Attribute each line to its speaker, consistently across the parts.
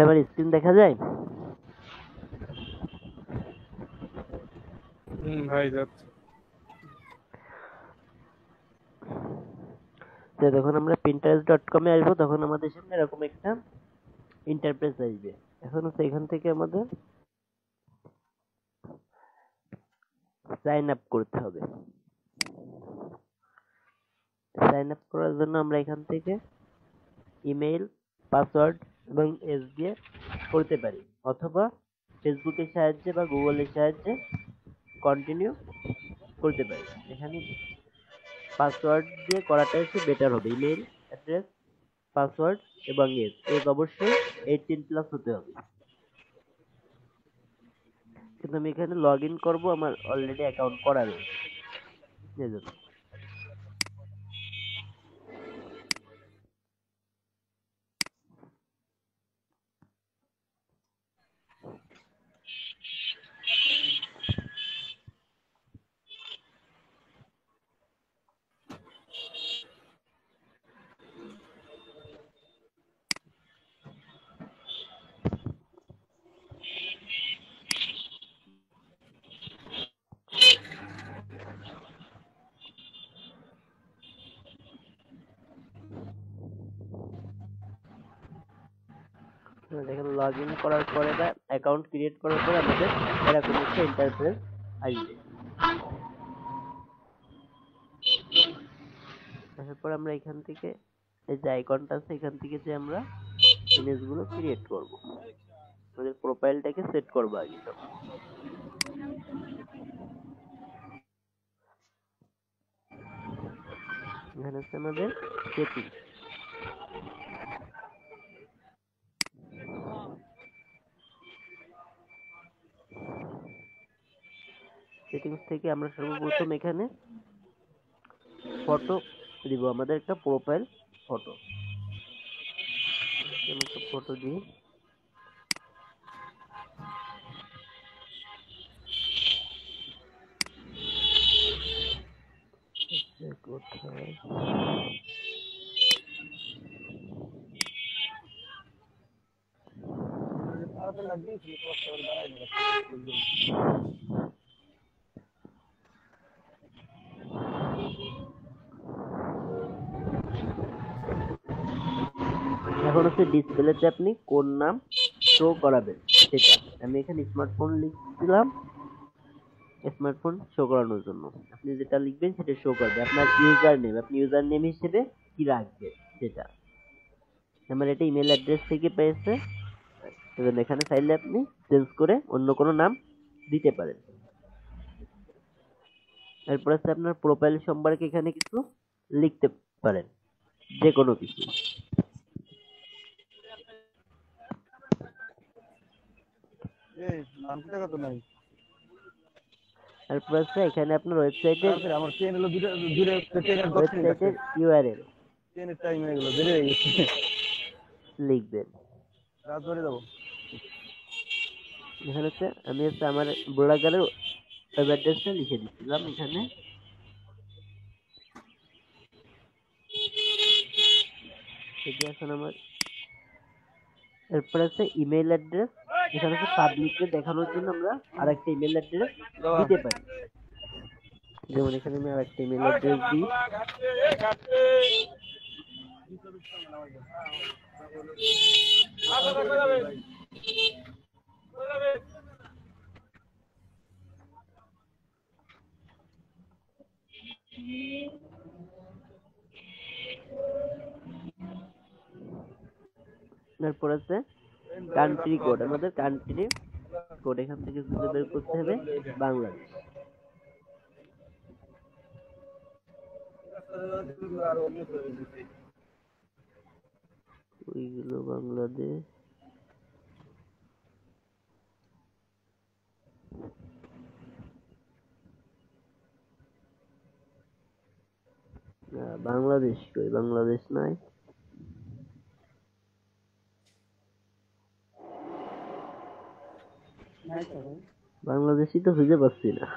Speaker 1: আমার স্ক্রিন দেখা যায়?
Speaker 2: ভাই যাচ্ছে।
Speaker 1: তো যখন আমরা pinterest.com এ আসবো তখন আমাদের সামনে এরকম একটা ইন্টারফেস আসবে। এখন হচ্ছে এখান থেকে আমাদের সাইন আপ করতে হবে। সাইন আপ করার জন্য আমরা এখান থেকে ইমেইল, পাসওয়ার্ড এবং দিয়ে করতে পারি, অথবা ফেসবুকের সাহায্যে বা গুগলের সাহায্যে কন্টিনিউ করতে পারি। এখানে পাসওয়ার্ড দিয়ে করাটা একটু বেটার হবে। ইমেইল অ্যাড্রেস, পাসওয়ার্ড এবং এজ অবশ্যই 18+ হতে হবে। কিন্তু আমি এখানে লগ ইন করবো, আমার অলরেডি অ্যাকাউন্ট করা রয়েছে এজন্য। দেখেন লগ ইন করার পরে বা অ্যাকাউন্ট ক্রিয়েট করার পরে আমাদের এরকম একটা ইন্টারফেস আসবে। তারপর আমরা এখান থেকে এই যে আইকনটা আছে এখান থেকে যে আমরা ইমেজগুলো ক্রিয়েট করব, আমাদের প্রোফাইলটাকে সেট করব আগে। তো এখানে আছে আমাদের সেটিং। সেটিংস থেকে আমরা সর্বপ্রথম এখানে ফটো দিব, আমাদের একটা প্রোফাইল ফটো। আমি একটা ফটো দিই। কোথায় এখন হচ্ছে ডিসপ্লেতে আপনি কোন নাম শো করাবেন সেটা। আমি এখানে স্মার্টফোন লিখছিলাম, স্মার্টফোন শো করানোর জন্য আপনি যেটা লিখবেন সেটা শো করবে। আপনার ইউজার নেম, আপনি ইউজার নেম হিসেবে কি রাখবেন সেটা। আমার এটা ইমেল অ্যাড্রেস থেকে পেয়েছে, এবং এখানে চাইলে আপনি চেঞ্জ করে অন্য কোনো নাম দিতে পারেন। এরপর আছে আপনার প্রোফাইল সম্পর্কে এখানে কিছু লিখতে পারেন, যে কোনো কিছু। তারপর আছে এখানে আপনার ওয়েবসাইটের ইউআরএল লিখবেন। এখানে হচ্ছে আমি হচ্ছে আমার ব্লগারের ওয়েব অ্যাড্রেসটা লিখে দিচ্ছিলাম এখানে। এখন আমার এরপর আছে ইমেল অ্যাড্রেস। এখানে হচ্ছে পাবলিককে দেখানোর জন্য আমরা আরেকটা ইমেল অ্যাড্রেস দিতে পারি। যেমন এখানে আমি আরেকটা ইমেল অ্যাড্রেস দিই। এরপর আছে কান্ট্রি কোড, আমাদের কান্ট্রি কোড এখান থেকে খুঁজে বের করতে হবে বাংলাদেশ। ওইগুলো বাংলাদেশ। বাংলাদেশ কই, বাংলাদেশ নাই। বাংলাদেশই তো খুঁজে পাচ্ছি না।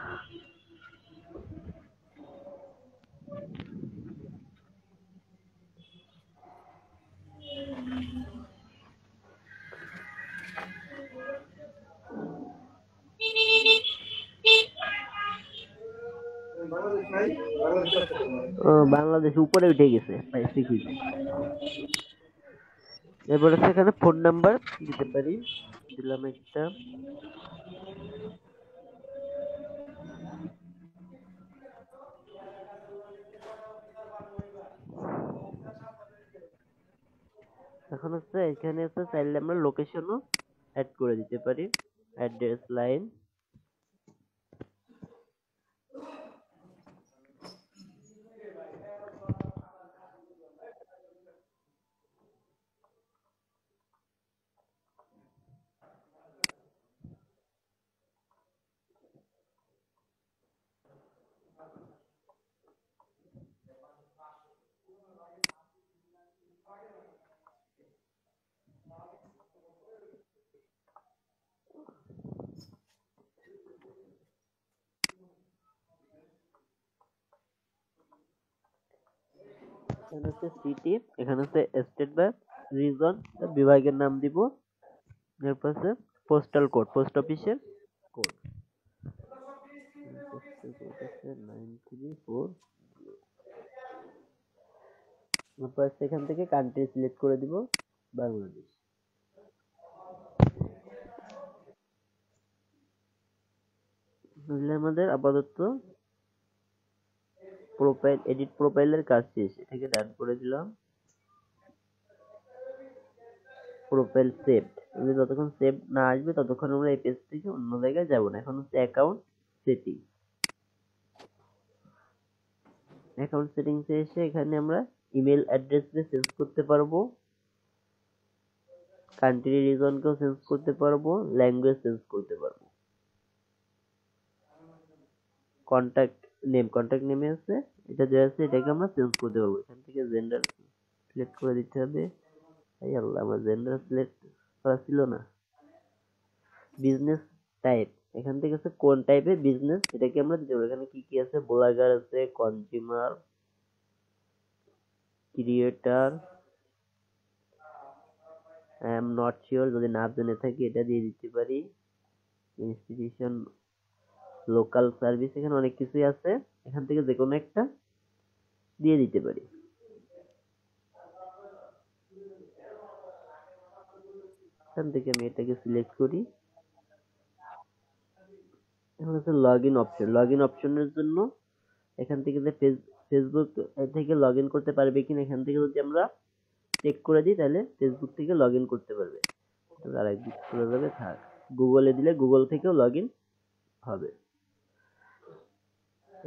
Speaker 1: বাংলাদেশ উপরে উঠে গেছে, সিকিউরিটি। এরপর হচ্ছে এখানে ফোন নাম্বার দিতে পারি, দিলাম একটা। এখন হচ্ছে এখানে হচ্ছে চাইলে আমরা লোকেশনও অ্যাড করে দিতে পারি, অ্যাড্রেস লাইন। এখানে হচ্ছে সিটি, এখানে হচ্ছে স্টেট বা রিজন, বিভাগের নাম দিব। এরপর হচ্ছে পোস্টাল কোড, পোস্ট অফিসের কোড। পোস্টাল কোড হচ্ছে 934। এরপর হচ্ছে এখান থেকে কান্ট্রি সিলেক্ট করে দিব, বাংলাদেশ। আমাদের আপাতত প্রোফাইল, এডিট প্রোফাইলের কাজ শেষ, এটাকে ডান করে দিলাম। প্রোফাইল সেভ, যতক্ষণ সেভ না আসবে ততক্ষণ আমরা এই পেজ থেকে অন্য জায়গায় যাব না। এখন হচ্ছে অ্যাকাউন্ট সেটিং, অ্যাকাউন্ট সেটিংস এ এসে এখানে আমরা ইমেল অ্যাড্রেস চেঞ্জ করতে পারবো, কান্ট্রি রিজনকেও চেঞ্জ করতে পারবো, ল্যাঙ্গুয়েজ চেঞ্জ করতে পারবো। কন্টাক্ট নেমে আছে, এটা দেওয়া আছে, এটাকে আমরা চেঞ্জ করতে পারবো। এখান থেকে জেন্ডার সিলেক্ট করে দিতে হবে। এই আল্লাহ, আমার জেন্ডার সিলেক্ট করা ছিল না। বিজনেস টাইপ, এখান থেকে হচ্ছে কোন টাইপের বিজনেস এটাকে আমরা দিতে পারবো। এখানে কি কি আছে, ব্লগার আছে, consumer, creator, I am not sure, যদি না জেনে থাকি এটা দিয়ে দিতে পারি। ইনস্টিটিউশন, লোকাল সার্ভিস, এখানে অনেক কিছুই আছে, এখান থেকে যে কোনো একটা দিয়ে দিতে পারি। এখান থেকে আমি এটাকে সিলেক্ট করি। এখন হচ্ছে log in option, log in অপশনের জন্য এখান থেকে যে ফেসবুক থেকে লগ ইন করতে পারবে কিনা, এখান থেকে যদি আমরা চেক করে দিই তাহলে ফেসবুক থেকে লগ ইন করতে পারবে। আর একদিক চলে যাবে, থাক। গুগলে দিলে গুগল থেকেও লগ ইন হবে।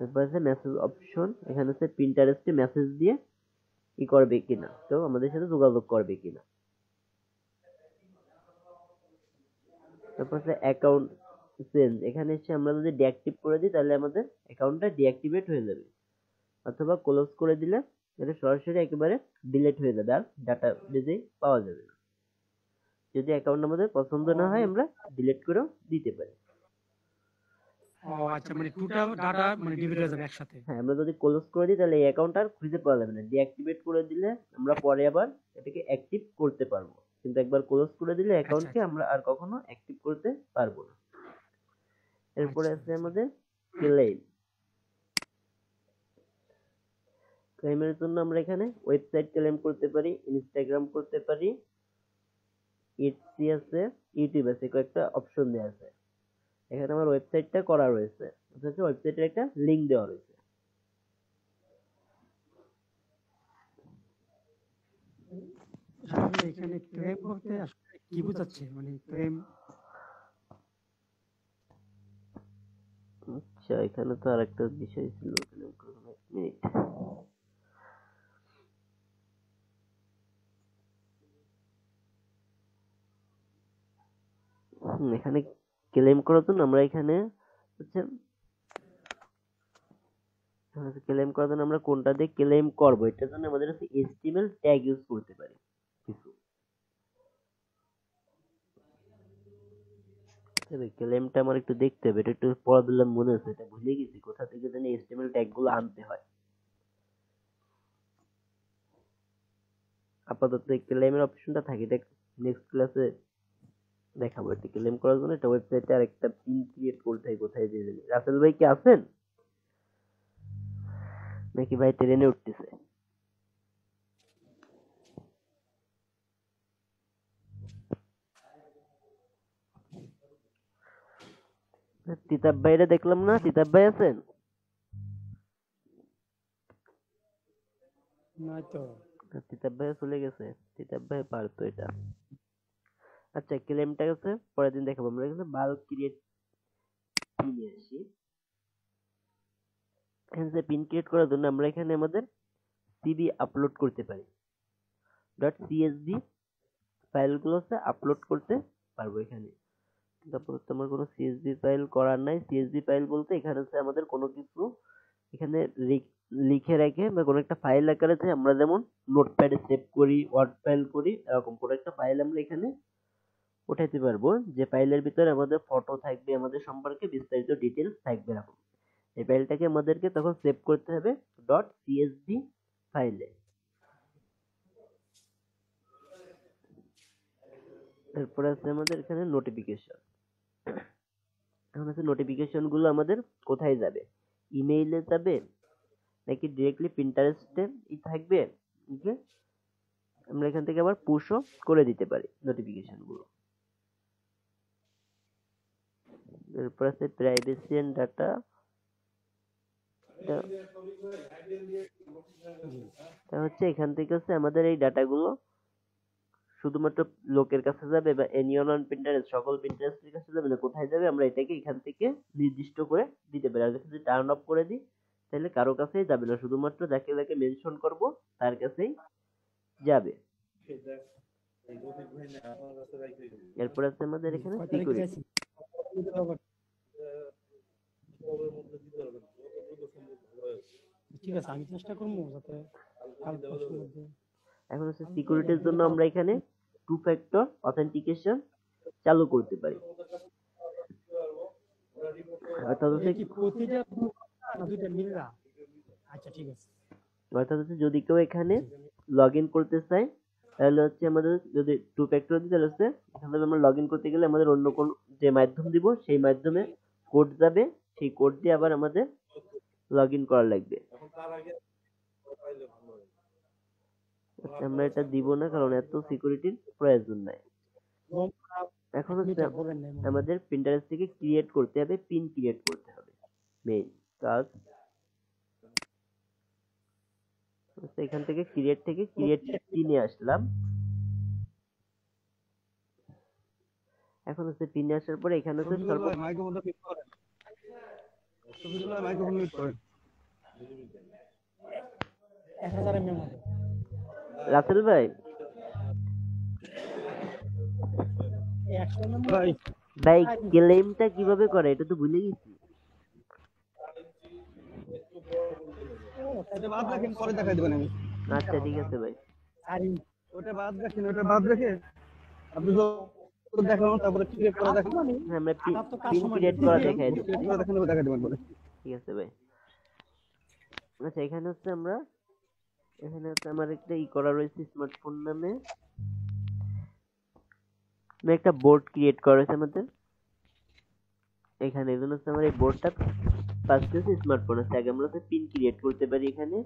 Speaker 1: এরপর আছে মেসেজ অপশন, এখানে হচ্ছে পিন্টারেস্টে মেসেজ দিয়ে ই করবে কিনা, তো আমাদের সাথে যোগাযোগ করবে কিনা। তারপর হচ্ছে অ্যাকাউন্ট চেঞ্জ, এখানে এসে আমরা যদি ডিঅ্যাক্টিভ করে দিই তাহলে আমাদের অ্যাকাউন্টটা ডিঅ্যাক্টিভেট হয়ে যাবে, অথবা ক্লোজ করে দিলে এটা সরাসরি একেবারে ডিলিট হয়ে যাবে, আর ডাটা বেজে পাওয়া যাবে না। যদি অ্যাকাউন্ট আমাদের পছন্দ না হয় আমরা ডিলিট করেও দিতে পারি।
Speaker 2: ও আচ্ছা, মানে টোটাল ডাটা মানে ডিলিট হয়ে যাবে একসাথে।
Speaker 1: হ্যাঁ, আমরা যদি ক্লোজ করে দিই তাহলে এই অ্যাকাউন্ট আর খুঁজে পাওয়া যাবে না। ডিঅ্যাক্টিভেট করে দিলে আমরা পরে আবার এটাকে অ্যাক্টিভ করতে পারবো, কিন্তু একবার ক্লোজ করে দিলে
Speaker 2: আচ্ছা
Speaker 1: অ্যাকাউন্টকে
Speaker 2: আচ্ছা
Speaker 1: আমরা আর কখনো অ্যাক্টিভ করতে পারবো না। এরপরে
Speaker 2: আচ্ছা
Speaker 1: আছে
Speaker 2: আচ্ছা।
Speaker 1: আমাদের ক্লেম। ক্লেমের জন্য আমরা এখানে ওয়েবসাইট ক্লেম করতে পারি, ইনস্টাগ্রাম করতে পারি, ইটসি আছে, ইউটিউব আছে, কয়েকটা অপশন দেওয়া আছে। এখানে আমার ওয়েবসাইটটা করা রয়েছে, অর্থাৎ ওয়েবসাইটের একটা লিংক দেওয়া রয়েছে।
Speaker 2: আসলে এখানে ক্লেম বলতে আসলে কি বোঝাচ্ছে, মানে ক্লেম?
Speaker 1: আচ্ছা, এখানে তো আর একটা বিষয় ছিল, ক্লেম করুন, এক মিনিট। এখানে ক্লেম করার জন্য আমরা এখানে হচ্ছে ক্লেম করার জন্য আমরা কোনটা দিয়ে ক্লেম করব, এটার জন্য আমাদের হচ্ছে এইচটিএমএল ট্যাগ ইউজ করতে পারি কিছু। তবে ক্লেমটা আমার একটু দেখতে হবে, এটা একটু প্রবলেম মনে হচ্ছে, এটা ভুলে গেছি কোথা থেকে জানি এইচটিএমএল ট্যাগ গুলো আনতে হয়। আপাতত এই ক্লেমের অপশনটা থাকে, এটা নেক্সট ক্লাসে দেখাবো। এটা ক্লেম করার জন্য একটা ওয়েবসাইটে আর একটা পিন ক্রিয়েট করতে হয়, কোথায় যে জানি। রাসেল ভাই কি আছেন নাকি ভাই ট্রেনে উঠতেছে? তিতাব ভাইরে দেখলাম না, তিতাব ভাই আছেন?
Speaker 2: না তো।
Speaker 1: তিতাব ভাই চলে গেছে। তিতাব ভাই পারতো এটা। আচ্ছা, ক্লেমটা হচ্ছে পরের দিন দেখাবো। আমরা কিন্তু বাল্ক ক্রিয়েট নিয়ে আসি। এখানে যে পিন ক্রিয়েট করার জন্য আমরা এখানে আমাদের সিভি আপলোড করতে পারি। .csv ফাইলগুলো হচ্ছে আপলোড করতে পারবো এখানে। তারপর হচ্ছে আমার কোনো সিএসভি ফাইল করার নাই। সিএসভি ফাইল বলতে এখানে হচ্ছে আমাদের কোনো কিছু এখানে লিখে রেখে বা কোনো একটা ফাইল আকারে যে আমরা যেমন নোটপ্যাডে সেভ করি, ওয়ার্ড ফাইল করি, এরকম কোনো একটা ফাইল আমরা এখানে উঠাইতে পারবো, যে ফাইলের ভিতরে আমাদের ফটো থাকবে, আমাদের সম্পর্কে বিস্তারিত ডিটেলস থাকবে এরকম। এই ফাইলটাকে আমাদেরকে তখন সেভ করতে হবে .csv ফাইলে। এরপর আছে আমাদের এখানে নোটিফিকেশন। এখন হচ্ছে নোটিফিকেশন গুলো আমাদের কোথায় যাবে? ইমেইলে যাবে নাকি ডিরেক্টলি প্রিন্টারেস্টে থাকবে? ওকে, আমরা এখান থেকে আবার পুশও করে দিতে পারি নোটিফিকেশন গুলো। এরপর আছে প্রাইভেসি এন্ড ডাটা। হচ্ছে এখান থেকে হচ্ছে আমাদের এই ডাটাগুলো শুধুমাত্র লোকের কাছে যাবে বা এনিওন অন প্রিন্টারেস্ট সকল প্রিন্টারেস্টের কাছে যাবে না, কোথায় যাবে আমরা এটাকে এখান থেকে নির্দিষ্ট করে দিতে পারি। আর যদি টার্ন অফ করে দিই তাহলে কারো কাছেই যাবে না, শুধুমাত্র যাকে যাকে মেনশন করব তার কাছেই যাবে। এরপর আছে আমাদের এখানে সিকিউরিটি।
Speaker 2: ঠিক আছে, আমি চেষ্টা করবো যাতে কাল পরশুর মধ্যে।
Speaker 1: এখন হচ্ছে সিকিউরিটির জন্য আমরা এখানে টু ফ্যাক্টর অথেন্টিকেশন চালু করতে পারি। অর্থাৎ হচ্ছে
Speaker 2: কি প্রতিটা না দুইটা মিলরা? আচ্ছা ঠিক আছে।
Speaker 1: অর্থাৎ হচ্ছে যদি কেউ এখানে লগ ইন করতে চায় তাহলে হচ্ছে আমাদের যদি টু ফ্যাক্টর দিতে হচ্ছে এখান থেকে আমরা লগ ইন করতে গেলে আমাদের অন্য কোন যে মাধ্যম দিব সেই মাধ্যমে কোড যাবে, সেই কোড দিয়ে আবার আমাদের লগ ইন করা লাগবে। আমরা এটা দিব না কারণ এত সিকিউরিটির প্রয়োজন নাই। এখন হচ্ছে আমাদের প্রিন্টারেস্ট থেকে ক্রিয়েট করতে হবে, পিন ক্রিয়েট করতে হবে মেইন কাজ। এখান থেকে ক্রিয়েট পিনে আসলাম। এখন হচ্ছে পিনে আসার পরে এখানে হচ্ছে রাসেল ভাই, ভাই ক্লেমটা কিভাবে করে এটা তো ভুলে গেছি। আচ্ছা ঠিক আছে ভাই,
Speaker 3: ওটা বাদ রেখে আপনি দেখানো তারপরে ক্রিয়েট করে দেখেন।
Speaker 1: আমরা পিন ক্রিয়েট করা দেখাই দিচ্ছি। ঠিক আছে ভাই। আচ্ছা এখানে হচ্ছে আমার একটা করা রয়েছে স্মার্টফোন নামে, একটা বোর্ড ক্রিয়েট করা হয়েছে আমাদের এখানে। এজন্য হচ্ছে আমার এই বোর্ডটা ফার্স্ট হচ্ছে স্মার্টফোন আছে, আগে আমরা হচ্ছে পিন ক্রিয়েট করতে পারি। এখানে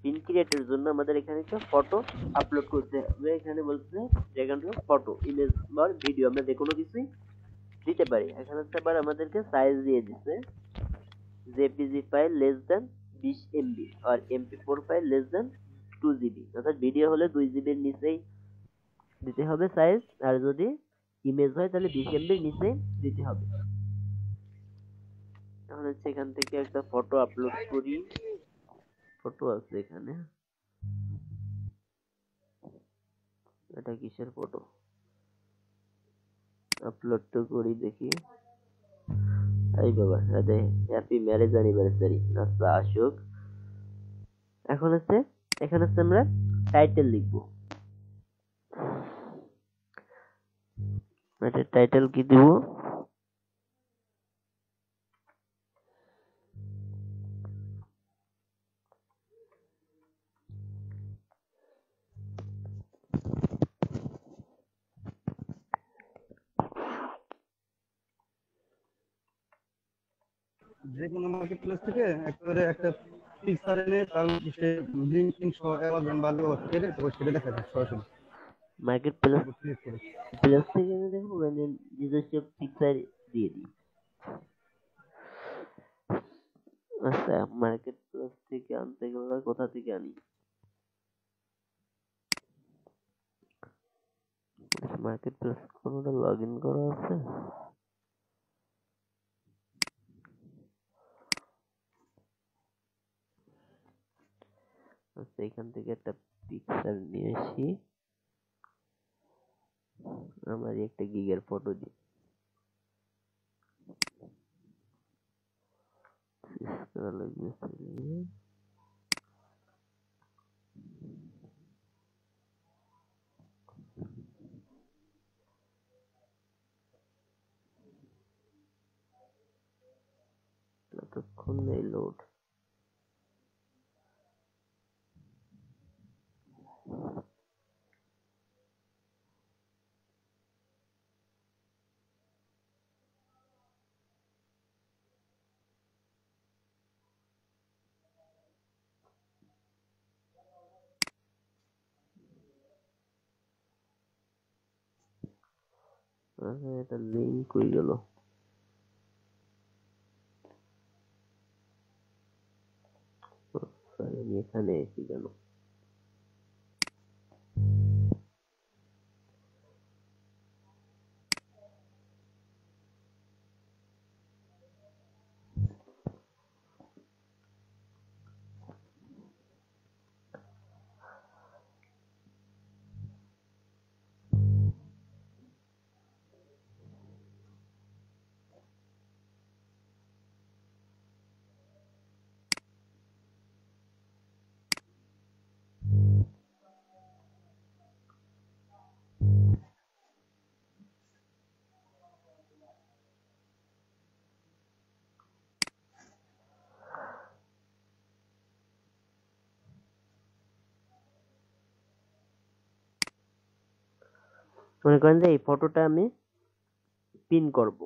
Speaker 1: পিন ক্রিয়েটের জন্য আমাদের এখানে একটা ফটো আপলোড করতে হবে। এখানে বলছে যেখানে ফটো, ইমেজ বা ভিডিও আমরা যে কোনো কিছুই দিতে পারি। এখানে হচ্ছে আবার আমাদেরকে সাইজ দিয়ে দিচ্ছে JPG file less than 20 MB আর MP4 file less than 2 GB। অর্থাৎ ভিডিও হলে 2 GB এর নিচেই দিতে হবে সাইজ, আর যদি ইমেজ হয় তাহলে 20 MB এর নিচে দিতে হবে। এখন হচ্ছে এখান থেকে একটা ফটো আপলোড করি। ফটো আছে এখানে, এটা কিসের ফটো? আপলোড তো করি দেখি। এই বাবা, আরে হ্যাপি ম্যারেজ অ্যানিভার্সারি। আচ্ছা আসুক। এখন হচ্ছে এখানে হচ্ছে আমরা টাইটেল লিখবো। এটা টাইটেল কি দিব?
Speaker 3: যে কোনো মার্কেট প্লেস থেকে একটা পিকচার এনে তার সে লিঙ্কিং সহ অ্যামাজন বা ওয়েবসাইটে তো সেটা দেখা যায় সরাসরি
Speaker 1: মার্কেট প্লেস
Speaker 3: ক্লিক করে।
Speaker 1: প্লেস থেকে আমি দেখবো নিজস্ব পিকচার দিয়ে দিই। আচ্ছা, মার্কেট প্লেস থেকে আনতে গেলে কোথা থেকে আনি? মার্কেট প্লেস কোনোটা লগ ইন করা আছে? আচ্ছা, এখান থেকে একটা পিকচার নিয়ে আসি, আমার একটা গিগের ফটো দিই। ততক্ষণ নেই লোড। আচ্ছা, এটা লিঙ্ক হয়ে গেল। আমি এখানে এসি কেন? মনে করেন যে এই ফটোটা আমি পিন করব,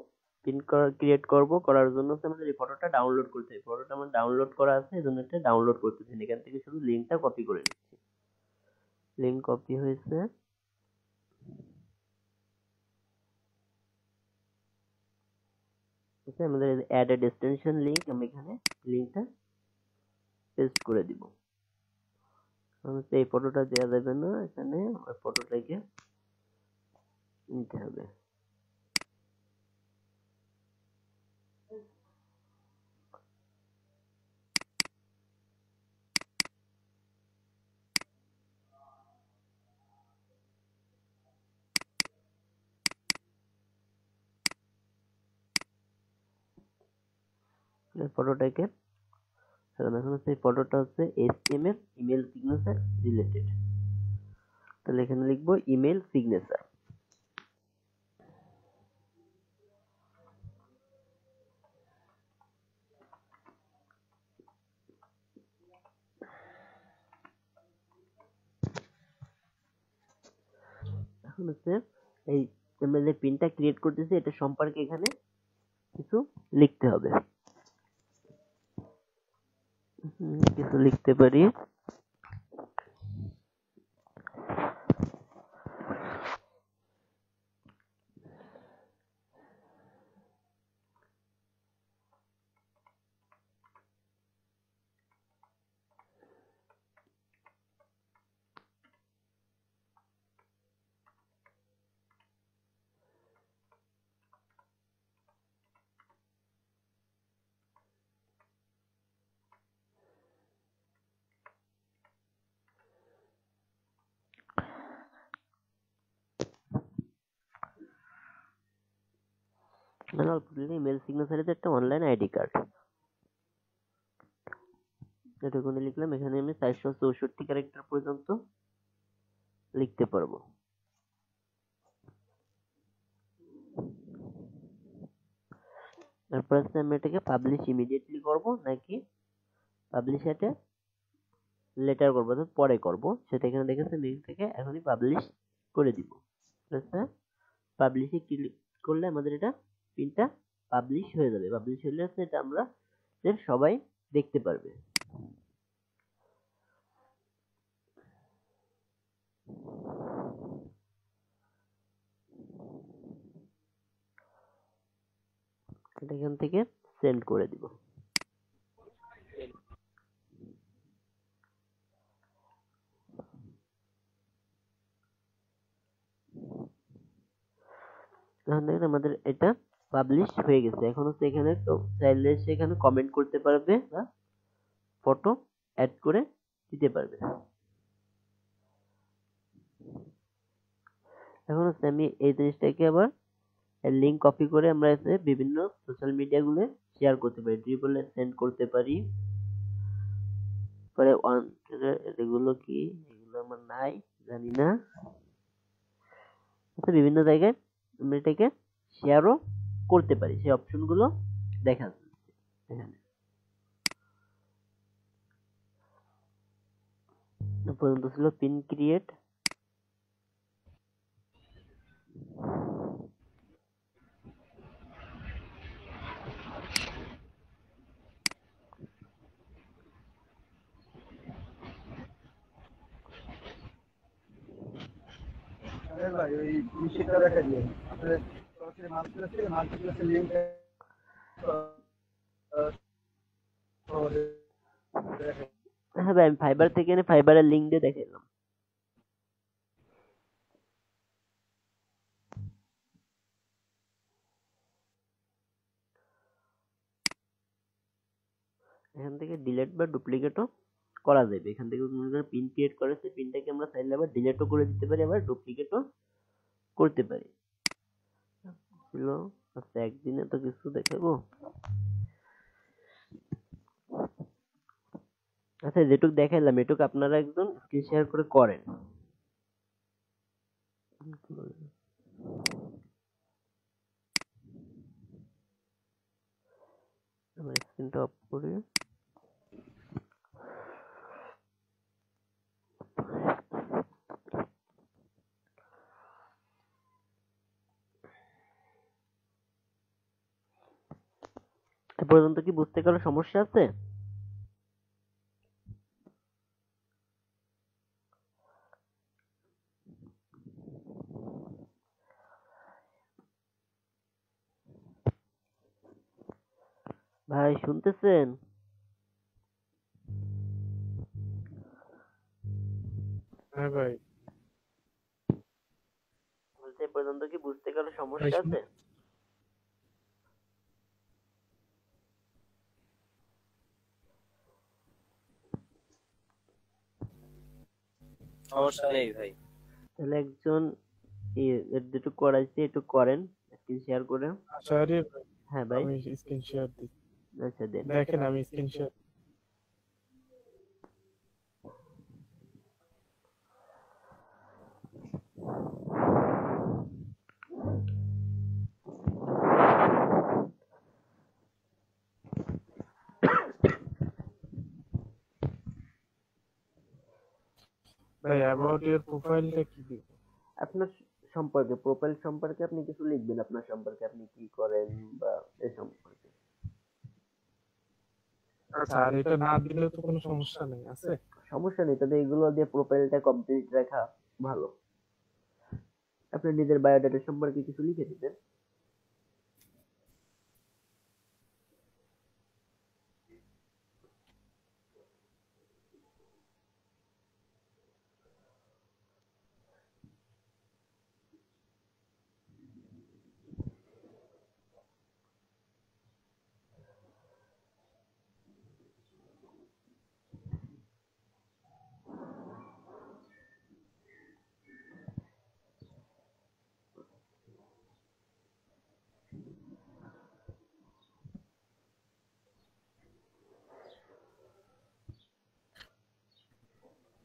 Speaker 1: ক্রিয়েট করব, করার জন্য হচ্ছে আমাদের এই ফটোটা ডাউনলোড করতে হবে। ফটোটা আমার ডাউনলোড করা আছে, এজন্য এটা ডাউনলোড করতেছি। এখান থেকে শুধু লিংকটা কপি করে নিচ্ছি। লিংক কপি হয়েছে। ওকে, আমাদের অ্যাড এ ডেস্টিনেশন লিংক, আমি এখানে লিংকটা পেস্ট করে দিব। এই ফটোটা দেওয়া যাবে না, এখানে ওই ফটোটাকে নিতে হবে। ফটোটাকে এখন হচ্ছে এই ফটোটা হচ্ছে HTML ইমেল সিগনেচার রিলেটেড, তাহলে এখানে লিখবো ইমেল সিগনেচার। এখন হচ্ছে এই আমরা যে পিনটা ক্রিয়েট করতেছি এটা সম্পর্কে এখানে কিছু লিখতে হবে। কিছু লিখতে পারি। ইমেল সিগনেচার একটা অনলাইন আইডি কার্ড, এটুকুনি লিখলাম। এখানে আমি 464 ক্যারেক্টার পর্যন্ত লিখতে পারবো। তারপর হচ্ছে আমি এটাকে পাবলিশ ইমিডিয়েটলি করব নাকি পাবলিশ এটা লেটার করবো, অর্থাৎ পরে করব, সেটা এখানে দেখেছে লিঙ্ক থেকে এখনই পাবলিশ করে দিব। আচ্ছা, পাবলিশে ক্লিক করলে আমাদের এটা পিনটা পাবলিশ হয়ে যাবে। পাবলিশ হলে হচ্ছে এটা আমরা সবাই দেখতে পারবে। এটা এখান থেকে সেন্ড করে দিব। এখন দেখেন আমাদের এটা পাবলিশ হয়ে গেছে। এখন হচ্ছে এখানে তো চাইলে সে এখানে কমেন্ট করতে পারবে বা ফটো অ্যাড করে দিতে পারবে। এখন হচ্ছে আমি এই জিনিসটাকে আবার লিংক কপি করে আমরা এসে বিভিন্ন সোশ্যাল মিডিয়া গুলো শেয়ার করতে পারি, ড্রিবলে সেন্ড করতে পারি। পরে এগুলো কি, এগুলো আমার নাই, জানি না। আচ্ছা, বিভিন্ন জায়গায় আমরা এটাকে শেয়ারও করতে পারি, সেই অপশন গুলো দেখা যাচ্ছে এখানে। পর্যন্ত ছিল পিন ক্রিয়েট।
Speaker 3: আরে ভাই ওই বিষয়টা দেখা দিয়ে আপনাদের সরাসরি মাল্টিপ্লেক্সের লিঙ্ক
Speaker 1: হ্যাঁ ভাই, আমি ফাইবার থেকে এনে ফাইবারের লিঙ্ক দিয়ে দেখাইলাম। এখান থেকে ডিলিট বা ডুপ্লিকেটও করা যাবে। এখান থেকে মনে করেন পিন ক্রিয়েট করেছে, পিনটাকে আমরা চাইলে আবার ডিলিটও করে দিতে পারি, আবার ডুপ্লিকেটও করতে পারি। ছিল আচ্ছা, একদিনে তো কিছু দেখাবো। আচ্ছা, যেটুক দেখাইলাম এটুক আপনারা একজন স্ক্রিন শেয়ার করে করেন। আমার স্ক্রিনটা অফ করে এ পর্যন্ত কি বুঝতে কারো সমস্যা আছে? ভাই শুনতেছেন?
Speaker 4: হ্যাঁ ভাই।
Speaker 1: বলতে এ পর্যন্ত কি বুঝতে কারো
Speaker 4: ভাই
Speaker 1: সমস্যা আছে?
Speaker 4: সমস্যা নেই ভাই।
Speaker 1: তাহলে একজন যেটুক করাইছে একটু করেন, স্ক্রিন শেয়ার করে।
Speaker 4: সরি
Speaker 1: হ্যাঁ ভাই,
Speaker 4: আমি স্ক্রিন শেয়ার দিই।
Speaker 1: আচ্ছা দেন।
Speaker 4: দেখেন আমি স্ক্রিন শেয়ার। ভাই অ্যাবাউট ইওর প্রোফাইলটা কি দিব?
Speaker 1: আপনার সম্পর্কে, প্রোফাইল সম্পর্কে আপনি কিছু লিখবেন, আপনার সম্পর্কে আপনি কি করেন বা এই সম্পর্কে।
Speaker 4: আচ্ছা, আর এটা না দিলে তো কোনো সমস্যা নেই আছে?
Speaker 1: সমস্যা নেই, তবে এগুলো দিয়ে প্রোফাইলটা কমপ্লিট রাখা ভালো। আপনি নিজের বায়োডাটা সম্পর্কে কিছু লিখে দিবেন।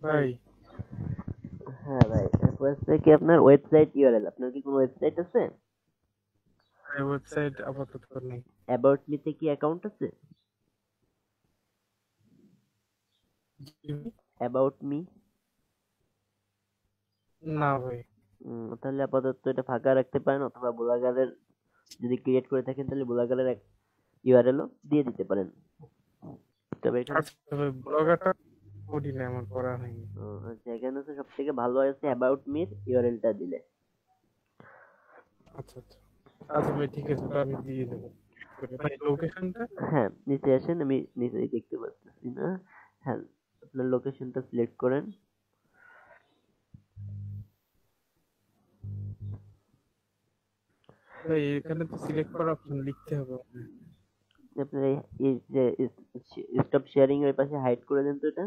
Speaker 4: ভাই
Speaker 1: হ্যাঁ ভাই, তারপর হচ্ছে কি আপনার ওয়েবসাইট ইউআরএল, আপনার কি কোনো ওয়েবসাইট আছে?
Speaker 4: ওয়েবসাইট আপাতত নেই।
Speaker 1: অ্যাবাউট মি তে কি অ্যাকাউন্ট আছে? About me?
Speaker 4: না ভাই।
Speaker 1: তাহলে আপাতত এটা ফাঁকা রাখতে পারেন, অথবা ব্লগারের যদি ক্রিয়েট করে থাকেন তাহলে ব্লগারের ইউআরএলও দিয়ে দিতে পারেন। তবে এখানে
Speaker 4: আচ্ছা ভাই, ব্লগারটা করি না, আমার করা হয়নি।
Speaker 1: আচ্ছা, এখানে হচ্ছে সব থেকে ভালো আছে অ্যাবাউট মির ইউআরএলটা দিলে।
Speaker 4: আচ্ছা আচ্ছা আচ্ছা ভাই, ঠিক আছে, ওটা আমি দিয়ে দেবো। করে ভাই লোকেশনটা?
Speaker 1: হ্যাঁ নিচে আসেন, আমি নিচেই দেখতে পাচ্ছি না। হ্যাঁ আপনার লোকেশনটা সিলেক্ট করেন।
Speaker 4: ভাই এখানে তো সিলেক্ট করার অপশন লিখতে হবে।
Speaker 1: আপনার এই যে স্টপ শেয়ারিং এর পাশে হাইড করে দেন তো এটা।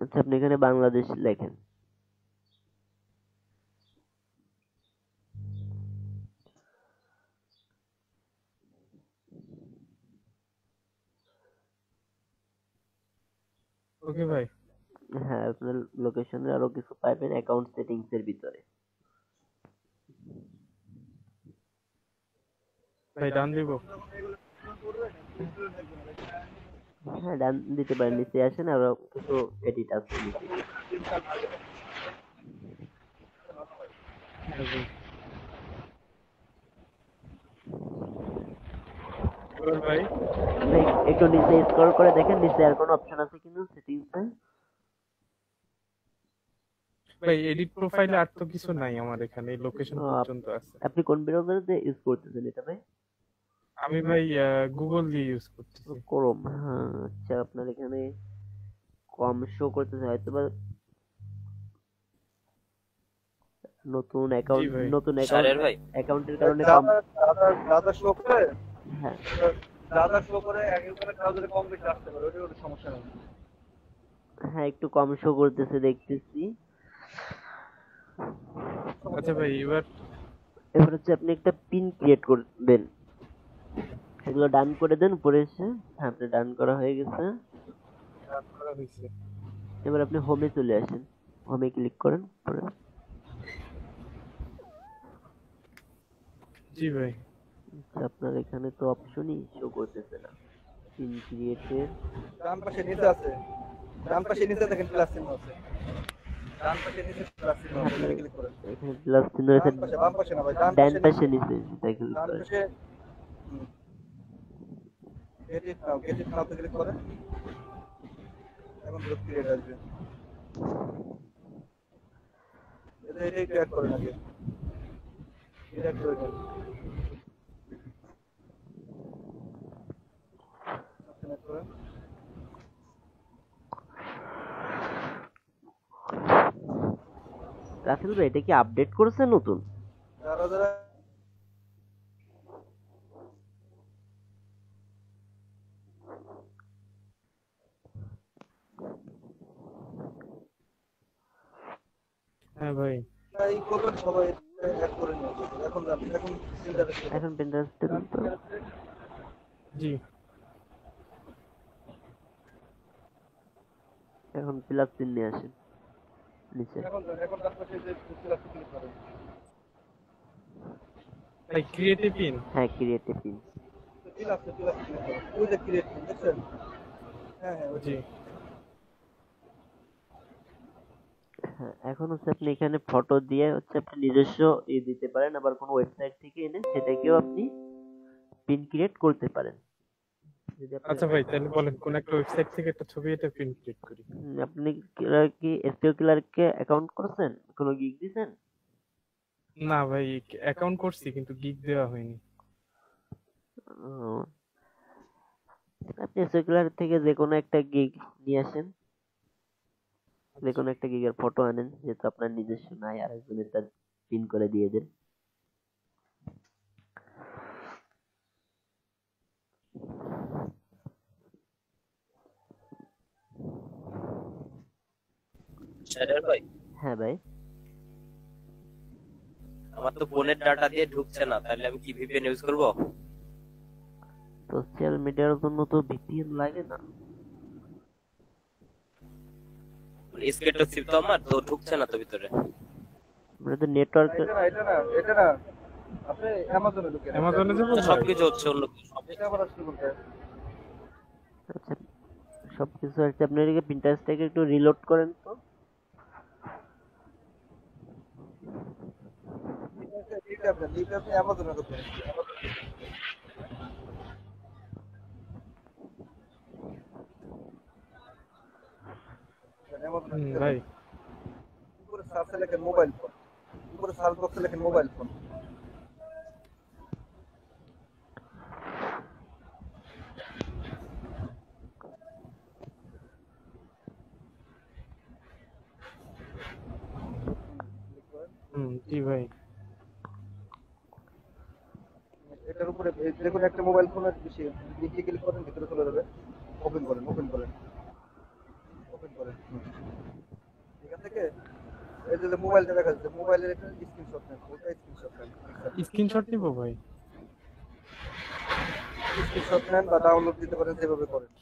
Speaker 1: আচ্ছা আপনি এখানে বাংলাদেশ লেখেন।
Speaker 4: ওকে ভাই।
Speaker 1: হ্যাঁ আপনার লোকেশনে আরো কিছু পাবেন অ্যাকাউন্ট সেটিংস এর ভিতরে।
Speaker 4: ভাই ডান দিব?
Speaker 1: হ্যাঁ ডান দিতে পারেন, নিচে আসেন আরো কিছু এডিট আছে নিচে।
Speaker 4: এবার ভাই
Speaker 1: ভাই একটু নিচে স্ক্রল করে দেখেন নিচে আর কোনো অপশন আছে কিনা সেটিংসে।
Speaker 4: ভাই এডিট প্রোফাইলে আর তো কিছু নাই আমার এখানে, লোকেশন পর্যন্ত আছে।
Speaker 1: আপনি কোন ব্রাউজার দিয়ে ইউজ করতেছেন এটা ভাই?
Speaker 4: আমি ভাই গুগল দিয়ে ইউজ করতেছি।
Speaker 1: ক্রোম। হ্যাঁ আচ্ছা আপনার এখানে কম শো করতেছে হয়তো বা নতুন অ্যাকাউন্ট,
Speaker 4: ভাই।
Speaker 1: নতুন
Speaker 5: সারের ভাই
Speaker 1: অ্যাকাউন্টের কারণে কম।
Speaker 3: দাদা শো করে,
Speaker 1: হ্যাঁ
Speaker 3: দাদা শো করে একেবারে ব্রাউজারে কম বেশি আসতে পারে, ওটা কোনো সমস্যা নেই।
Speaker 1: হ্যাঁ একটু কম শো করতেছে দেখতেছি।
Speaker 4: আচ্ছা ভাই এবার
Speaker 1: এবার হচ্ছে আপনি একটা পিন ক্রিয়েট করবেন, এগুলো ডান করে দেন উপরে এসে। হ্যাঁ আপনার ডান করা হয়ে গেছে।
Speaker 4: কাজ করা হয়েছে।
Speaker 1: এবার আপনি হোমে চলে আসেন, হোমে ক্লিক করেন পরে।
Speaker 4: জি ভাই।
Speaker 1: আচ্ছা, আপনার এখানে তো অপশনই শো করতেছে না পিন ক্রিয়েটের।
Speaker 3: ডান পাশে নিচে আছে, ডান পাশে নিচে দেখেন প্লাস চিহ্ন আছে, ডান পাশে নিচে প্লাস চিহ্ন আছে,
Speaker 1: আপনার
Speaker 3: ক্লিক করেন।
Speaker 1: এখানে প্লাস চিহ্ন আছে,
Speaker 3: ডান পাশে, বাম পাশে না ভাই, ডান
Speaker 1: ডান
Speaker 3: পাশে
Speaker 1: পাশে
Speaker 3: নিচে,
Speaker 1: নিচে সেটা ক্লিক
Speaker 3: ডান
Speaker 1: করেন।
Speaker 3: পাশে গেট ইট নাও তে ক্লিক করেন। এখন গ্রুপ ক্রিয়েট আসবে, এটাই ক্রিয়েট করেন আগে, ক্রিয়েট করে দেন। connect করেন।
Speaker 1: রাসেল ভাই এটা কি আপডেট করেছে নতুন?
Speaker 3: যারা যারা
Speaker 4: হ্যাঁ ভাই।
Speaker 3: এই করবেন সবাই অ্যাড করে নিয়ে এখন এখন
Speaker 1: এখন পিন্টারেস্টে দেন তো।
Speaker 4: জি
Speaker 1: এখন প্লাস চিহ্ন নিয়ে আসেন নিচে।
Speaker 3: এখন ডান পাশে যে প্লাস ক্লিক করেন।
Speaker 4: ভাই ক্রিয়েটিভ পিন।
Speaker 1: হ্যাঁ ক্রিয়েটিভ পিন।
Speaker 3: প্লাস ক্লিক করেন, ওই যে ক্রিয়েট দেখছেন? হ্যাঁ হ্যাঁ ওই
Speaker 4: জি
Speaker 1: হ্যাঁ এখন হচ্ছে আপনি এখানে ফটো দিয়ে হচ্ছে আপনি নিজস্ব দিতে পারেন, আবার কোনো ওয়েবসাইট থেকে এনে সেটাকেও আপনি পিন ক্রিয়েট করতে পারেন। যদি আপনি
Speaker 4: আচ্ছা ভাই তাহলে বলেন কোন একটা ওয়েবসাইট থেকে একটা ছবি এটা প্রিন্ট ক্লিক করি।
Speaker 1: আপনি কি এসটিও কিলারকে অ্যাকাউন্ট করছেন, কোনো গিগ দিছেন?
Speaker 4: না ভাই অ্যাকাউন্ট করছি কিন্তু গিগ দেওয়া হয়নি।
Speaker 1: ও, আপনি এসটিও কিলার থেকে যে কোনো একটা গিগ নিয়ে আসেন, যে কোনো একটা গিগের ফটো আনেন, যেহেতু আপনার নিজস্ব নাই আর একজনের তার পিন করে দিয়ে দেন।
Speaker 5: সারের ভাই
Speaker 1: হ্যাঁ ভাই
Speaker 5: আমার তো ফোনের ডাটা দিয়ে ঢুকছে না, তাহলে আমি কি ভিপিএন ইউজ করব?
Speaker 1: সোশ্যাল মিডিয়ার জন্য তো ভিপিএন লাগে না।
Speaker 5: স্কেটর সিপ তো আমার তো ঢুকছে না তো ভিতরে।
Speaker 1: আমরা তো নেটওয়ার্ক।
Speaker 3: এটা না আপনি অ্যামাজনে ঢুকেন,
Speaker 4: অ্যামাজনে যাবো ভাই?
Speaker 5: সবকিছু হচ্ছে অন্য কিছু।
Speaker 3: এটা আবার আসলে বলতে
Speaker 1: আচ্ছা সবকিছু আছে, আপনি এদিকে পিন্টারেস্টটাকে একটু রিলোড করেন তো।
Speaker 3: ঠিক আছে অ্যামাজনে ঢুকেন।
Speaker 4: ভাই
Speaker 3: উপরে সার্চে লেখেন মোবাইল ফোন, উপরে সার্চ বক্সে লেখেন মোবাইল ফোন,
Speaker 4: জি ভাই।
Speaker 3: এটার উপরে যে কোনো একটা মোবাইল ফোনের বেশি নিচে ক্লিক করেন, ভিতরে চলে যাবে। ওপেন করেন, ওপেন করেন, ওপেন করেন। এখান থেকে এই যে মোবাইলটা দেখা যাচ্ছে, মোবাইলের একটা স্ক্রিনশট নেন, ওটা স্ক্রিনশট নেন,
Speaker 4: স্ক্রিনশট নিব ভাই?
Speaker 3: স্ক্রিনশট নেন বা ডাউনলোড দিতে পারেন, যেভাবে করেন।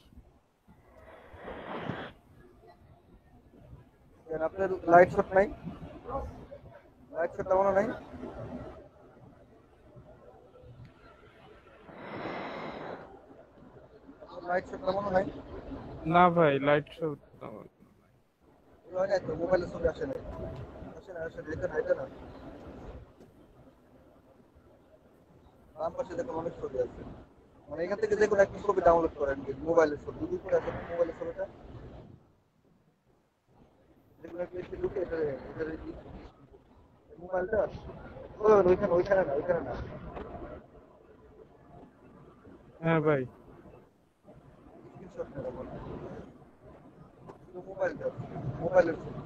Speaker 3: কেন আপনার লাইট শট নাই? লাইট শট তেমন নাই। লাইট শট তেমন নাই।
Speaker 4: না ভাই, লাইট শো।
Speaker 3: তো মোবাইলের ছবি আসে না, আসে না, আসে না, এটা না, এটা না। বাম পাশে দেখুন অনেক ছবি আছে, মানে এখান থেকে যে কোনো একটা ছবি ডাউনলোড করেন, মোবাইলের ছবি দুই করে আছে, মোবাইলের ছবিটা যে কোনো একটা লিস্টে ঢুকে এটা মোবাইলটা ওইখানে, ওইখানে না, ওইখানে না।
Speaker 4: হ্যাঁ ভাই।
Speaker 3: স্ক্রিনশট নেন এখন, শুধু মোবাইলটা, মোবাইলের ছবি।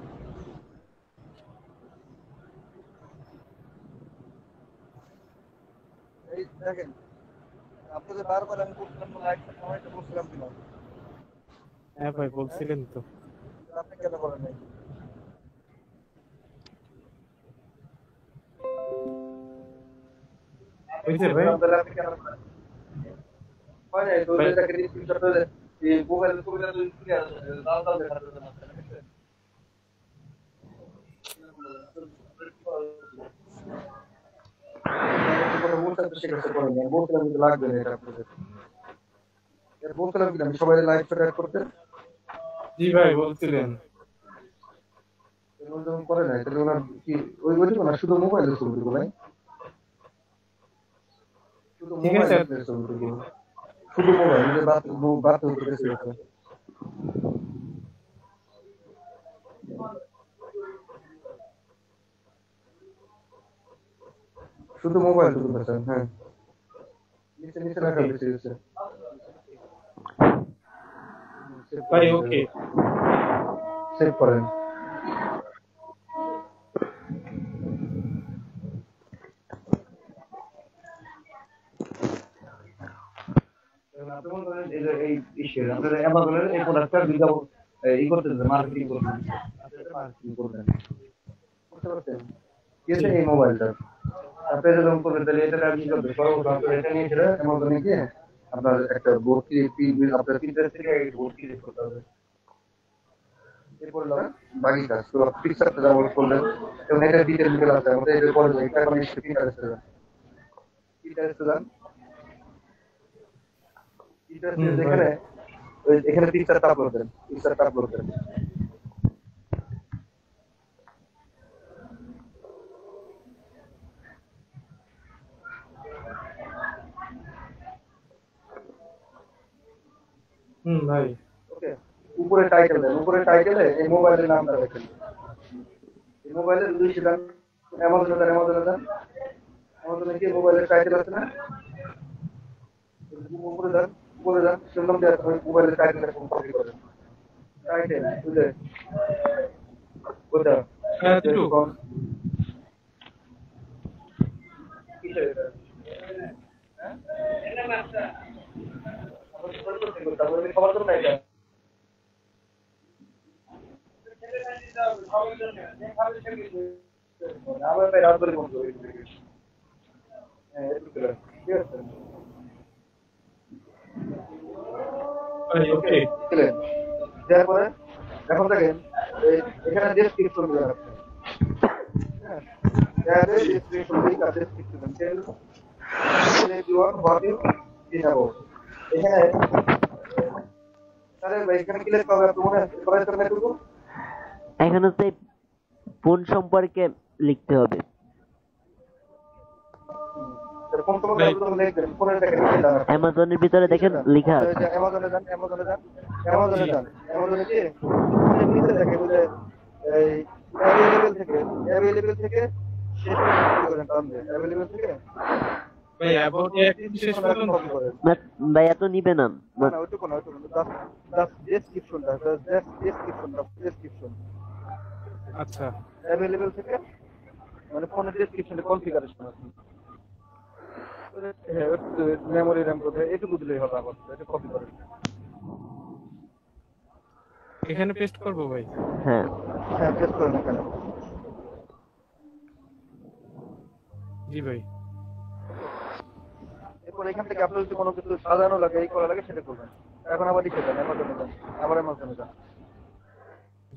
Speaker 3: এই দেখেন, আপনাদের বারবার আমি বলছিলাম লাইট সময়টা বলছিলাম কিনা,
Speaker 4: হ্যাঁ ভাই, বলছিলেন তো।
Speaker 3: আপনি কেন করেন নাই?
Speaker 4: হয়েছে ভাই?
Speaker 3: আপনি কেন করেন? হয় নাই তো, দেখেন স্ক্রিনশট এই মোবাইলের ছবিটা তো ক্লিয়ার আছে, লাল লাল দেখা যাচ্ছে না। লাগবে না এটা আপনাদের, বলছিলাম কিনা আমি সবাই লাইভ শট অ্যাড করতে,
Speaker 4: জি ভাই, বলছিলেন।
Speaker 3: যখন করে নাই তাহলে ওনার কি ওই বলি না, শুধু মোবাইলের ছবিটুকু নাই, শুধু
Speaker 4: ঠিক আছে।
Speaker 3: মোবাইলের ছবিটুকু, শুধু মোবাইল যে বাদ হতে গেছে, শুধু মোবাইল টুকু পেছেন। হ্যাঁ, নিচে নিচে রাখা হয়েছে।
Speaker 4: ভাই ওকে,
Speaker 3: সেভ করেন। এই ইস্যু আপনাদের অ্যামাজনের এই প্রোডাক্টটা বিজ্ঞাপন ই করতেছে, মার্কেটিং করতেছে, মার্কেটিং করবেন, বুঝতে পারছেন? কি আছে এই মোবাইলটা আপনি যখন করবেন তাহলে এটা আপনি করবেন, সর্বপ্রথম আপনার এটা নিয়ে গেলে অ্যামাজনে গিয়ে আপনার একটা ভর্তি আপনার প্রিন্টার থেকে ভর্তি করতে হবে। এরপর বাকি কাজ তো পিকচারটা ডাউনলোড করলেন এবং এটা ডিটেল ডিটেল আছে আমাদের এর পরে এটা এখন প্রিন্টারেস্টে যান, প্রিন্টারেস্টে যান, প্রিন্টারেস্টে যেখানে এখানে পিকচারটা আপলোড দেন, পিকচারটা আপলোড দেন।
Speaker 4: ভাই
Speaker 3: ওকে, উপরে টাইটেল দেন, উপরে টাইটেলে এই মোবাইলের নামটা লেখেন, এই মোবাইলের দুইশো দেন, অ্যামাজনে দেন, অ্যামাজনে দেন, অ্যামাজনে গিয়ে মোবাইলের টাইটেল আছে না, উপরে দেন, উপরে দেন, সেরকম দেওয়ার সময় মোবাইলের টাইটেল এরকম কপি করেন, টাইটেল বুঝলে ওটা কিসের এটা, হ্যাঁ এটা মাছটা তারপরে খবর তো নাই এটা আমার ভাই রাত করে ফোন করি, হ্যাঁ একটু ঠিক আছে
Speaker 4: ভাই ওকে।
Speaker 3: তারপরে এখন দেখেন এখানে ডেসক্রিপশন দেওয়া আছে, হ্যাঁ ডেসক্রিপশন লিংক আছে, description tell everyone what you in about, এখানে আরে ভাই এখানে কি লেখা হবে আপনি মনে করে করতে করব,
Speaker 1: এখানে হচ্ছে ফোন সম্পর্কে লিখতে হবে।
Speaker 3: কোন কোন আপনি লিখবেন ফোনের দেখেন
Speaker 1: অ্যামাজনের ভিতরে দেখেন লেখা আছে।
Speaker 3: অ্যামাজনে যান, অ্যামাজনে যান, অ্যামাজনে যান, অ্যামাজনে গিয়ে নিচে দেখেন ওই যে এই অ্যাভেলেবল থেকে শেষ পর্যন্ত করেন, তাহলে অ্যাভেলেবল থেকে
Speaker 4: ভাই অ্যাবাউট শেষ পর্যন্ত
Speaker 3: করেন
Speaker 1: না ভাই এত নিবে না।
Speaker 3: না না ওইটুকু না, ওইটুকু জাস্ট ডেসক্রিপশনটা, ডেসক্রিপশন
Speaker 4: আচ্ছা
Speaker 3: অ্যাভেলেবল থেকে মানে ফোনের ডেসক্রিপশনে কনফিগারেশন আছে, হ্যাঁ মেমোরি র্যাম কোথায় এটুকু দিলেই হবে, আবার এটা কপি করে
Speaker 4: এখানে পেস্ট করবো ভাই?
Speaker 1: হ্যাঁ
Speaker 3: হ্যাঁ পেস্ট করেন এখানে।
Speaker 4: জি ভাই।
Speaker 3: এরপর এখান থেকে আপনার যদি কোনো কিছু সাজানো লাগে এই করা লাগে সেটা করবেন। এখন আবার লিখে দেন অ্যামাজনে যান, আবার অ্যামাজনে যান,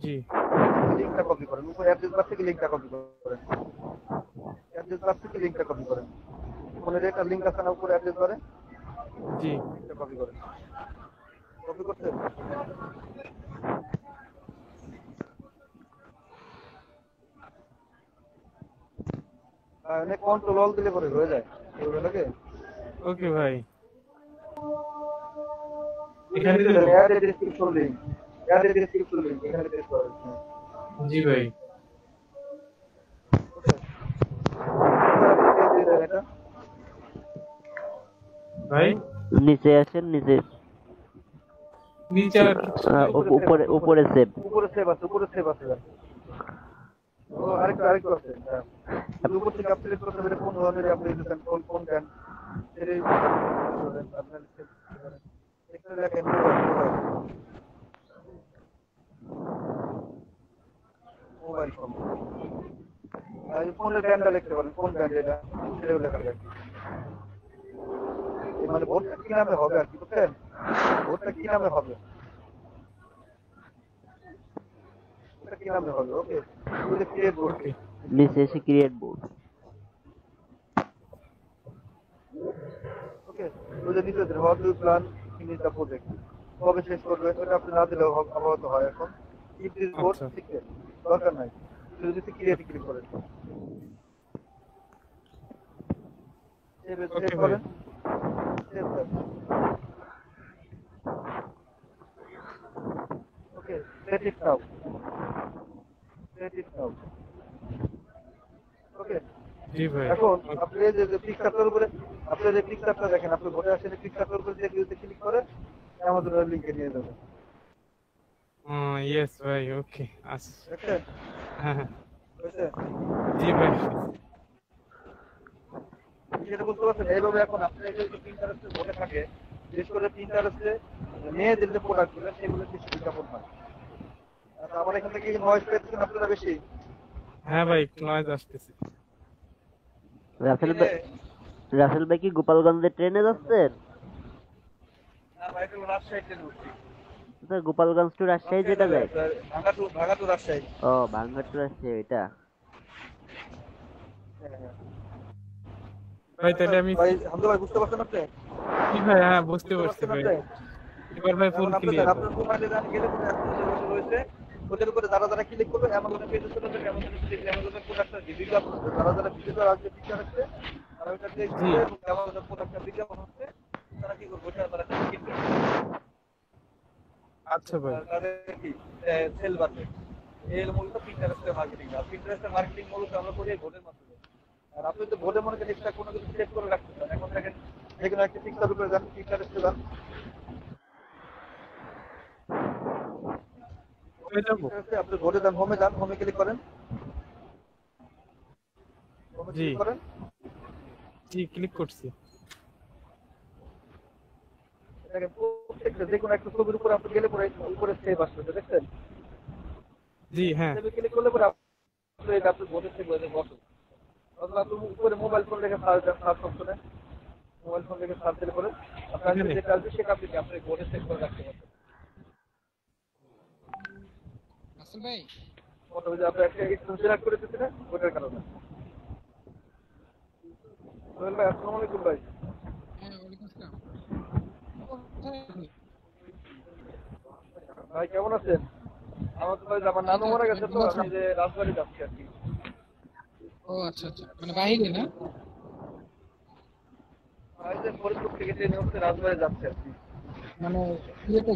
Speaker 4: জি
Speaker 3: লিঙ্কটা কপি করেন, উপরে অ্যাড্রেস বার থেকে লিঙ্কটা কপি করেন, অ্যাড্রেস বার থেকে লিঙ্কটা কপি করেন, ফোনের একটা লিঙ্ক আছে না উপরে অ্যাড্রেস বারে,
Speaker 4: জি
Speaker 3: লিঙ্কটা কপি করেন, কপি করতে কন্ট্রোল অল দিলে পরে হয়ে যায় এগুলো লাগে।
Speaker 4: ওকে ভাই। এখানে
Speaker 3: add description link, add description link এখানে পেস্ট করেন।
Speaker 4: জি ভাই।
Speaker 3: এটা
Speaker 4: ভাই
Speaker 1: নিচে আসেন, নিচে
Speaker 4: নিচে আর কিছু নাই?
Speaker 1: উপরে উপরে সেভ।
Speaker 3: উপরে সেভ আছে, উপরে সেভ আছে। ও আরেকটু আছে, হ্যাঁ উপর থেকে আপনি সিলেক্ট করতে হবে কোন ধরনের অ্যাপ্লিকেশন কোন গান এর আপনার একটা লেখেন মোবাইল ফোন, আর ফোনের ব্র্যান্ডটা লিখতে পারেন কোন ব্র্যান্ড এটা সেটাও লেখা যায়। মানে ভোটটা কি নামে হবে আর কি, বুঝছেন ভোটটা কি নামে হবে, ভোটটা কি নামে হবে। ওকে ওই ক্রিয়েট ভোট,
Speaker 1: নিচে এসে ক্রিয়েট বোর্ড।
Speaker 3: ওকে ওই যে নিচে what do plan finish the project, কবে শেষ করবে ওটা আপনি না দিলেও আপাতত হয়। এখন ইফ দিস বোর্ড ঠিক আছে দরকার নাই, যদি ক্রিয়েট ক্লিক করেন সেভ করেন, সেভ করেন। ওকে সেট ইট নাও, সেট ইট নাও। ওকে
Speaker 4: জি ভাই।
Speaker 3: এখন আপনি যে পিকচারটার উপরে আপনি যে পিকচারটা দেখেন, আপনি ঘরে আসেন পিকচারটার উপরে যে ভিউতে ক্লিক করে আমাদের লিংকে নিয়ে যাবে।
Speaker 4: ইয়েস ভাই, ওকে আচ্ছা।
Speaker 3: দেখছেন
Speaker 4: হ্যাঁ হ্যাঁ।
Speaker 3: বুঝছেন?
Speaker 4: জি ভাই।
Speaker 3: সেটা বুঝতে পারছেন। এইভাবে এখন আপনার যে প্রিন্টারেস্টে ঘটে থাকে, বিশেষ করে প্রিন্টারেস্টে মেয়েদের যে প্রোডাক্টগুলো সেগুলো বেশি বিজ্ঞাপন হয়। আমার এখান থেকে নয়েজ পেয়েছেন আপনারা বেশি?
Speaker 4: হ্যাঁ ভাই একটু নয়েজ আসতেছে।
Speaker 1: রাসেল ভাই কি গোপালগঞ্জে ট্রেনে যাচ্ছেন?
Speaker 3: না ভাই এটা রাজশাহী ট্রেন উঠছি।
Speaker 1: স্যার গোপালগঞ্জ টু রাজশাহী যেটা যায়?
Speaker 3: ঢাকা টু রাজশাহী।
Speaker 1: ও ভাঙ্গা টু রাজশাহী এটা।
Speaker 4: ভাই তাহলে আমি
Speaker 3: ভাই হামদা ভাই বুঝতে পারছেন আপনি?
Speaker 4: কি ভাই, হ্যাঁ বুঝতে পারছি ভাই। এবার ভাই ফুল ক্লিয়ার।
Speaker 3: আপনার মোবাইলে যান, গেলে পরে আপনার রয়েছে ওদের উপরে যারা ক্লিক করবে অ্যামাজনের পেজে চলে যাবে, অ্যামাজনের প্রোডাক্টটা বিজ্ঞাপন হচ্ছে, যারা ভিডিও আজকে পিকচার আছে তারা ওটা দেখবে অ্যামাজনের প্রোডাক্টটা বিজ্ঞাপন হচ্ছে, তারা কি করবে তারা কিনবে।
Speaker 4: আচ্ছা ভাই।
Speaker 3: তাদের কি সেল বাড়বে। এই মূলত পিন্টারেস্টের মার্কেটিং, আর পিন্টারেস্টের মার্কেটিং মূলত আমরা করি ভোটের মাধ্যমে। আর আপনি তো ভোটের মনে করেন এক্সট্রা কোনো কিছু সেট করে রাখতে চান, এখন দেখেন যেকোনো একটা পিকচার উপরে যান, পিন্টারেস্টে যান, আপনি ভোটে যান, হোমে যান, হোমে ক্লিক করেন, হোমে
Speaker 4: জি
Speaker 3: ক্লিক করেন।
Speaker 4: জি ক্লিক করছি।
Speaker 3: দেখেন প্রত্যেকটা যেকোনো একটা ছবির উপরে আপনি গেলে পরে উপরে সেভ আসবে, দেখছেন?
Speaker 4: জি হ্যাঁ।
Speaker 3: সেভে ক্লিক করলে পরে আপনি ভোটের সেভ হয়ে যাবে। অথবা আপনি উপরে মোবাইল ফোন রেখে সার্চ অপশনে মোবাইল ফোন রেখে সার্চ দিলে পরে আপনার যেটা আসবে সেটা আপনি ভোটের সেভ করে রাখতে পারবেন।
Speaker 6: আসল ভাই
Speaker 3: কত যে আপনি একটা স্ক্রিন শেয়ার করে দিতে না ভোটের কারণে। সোহেল ভাই আসসালামু আলাইকুম ভাই।
Speaker 6: হ্যাঁ ওয়ালাইকুম আসসালাম।
Speaker 3: ভাই কেমন আছেন? আমার তো ভাই আমার নানু মারা গেছে, তো আমি যে রাজবাড়ি যাচ্ছি আর কি।
Speaker 6: ও আচ্ছা আচ্ছা, মানে বাইরে না?
Speaker 3: ভাই যে ফরিদপুর থেকে ট্রেনে উঠতে রাজবাড়ি যাচ্ছি আর কি।
Speaker 6: মানে ইয়েতে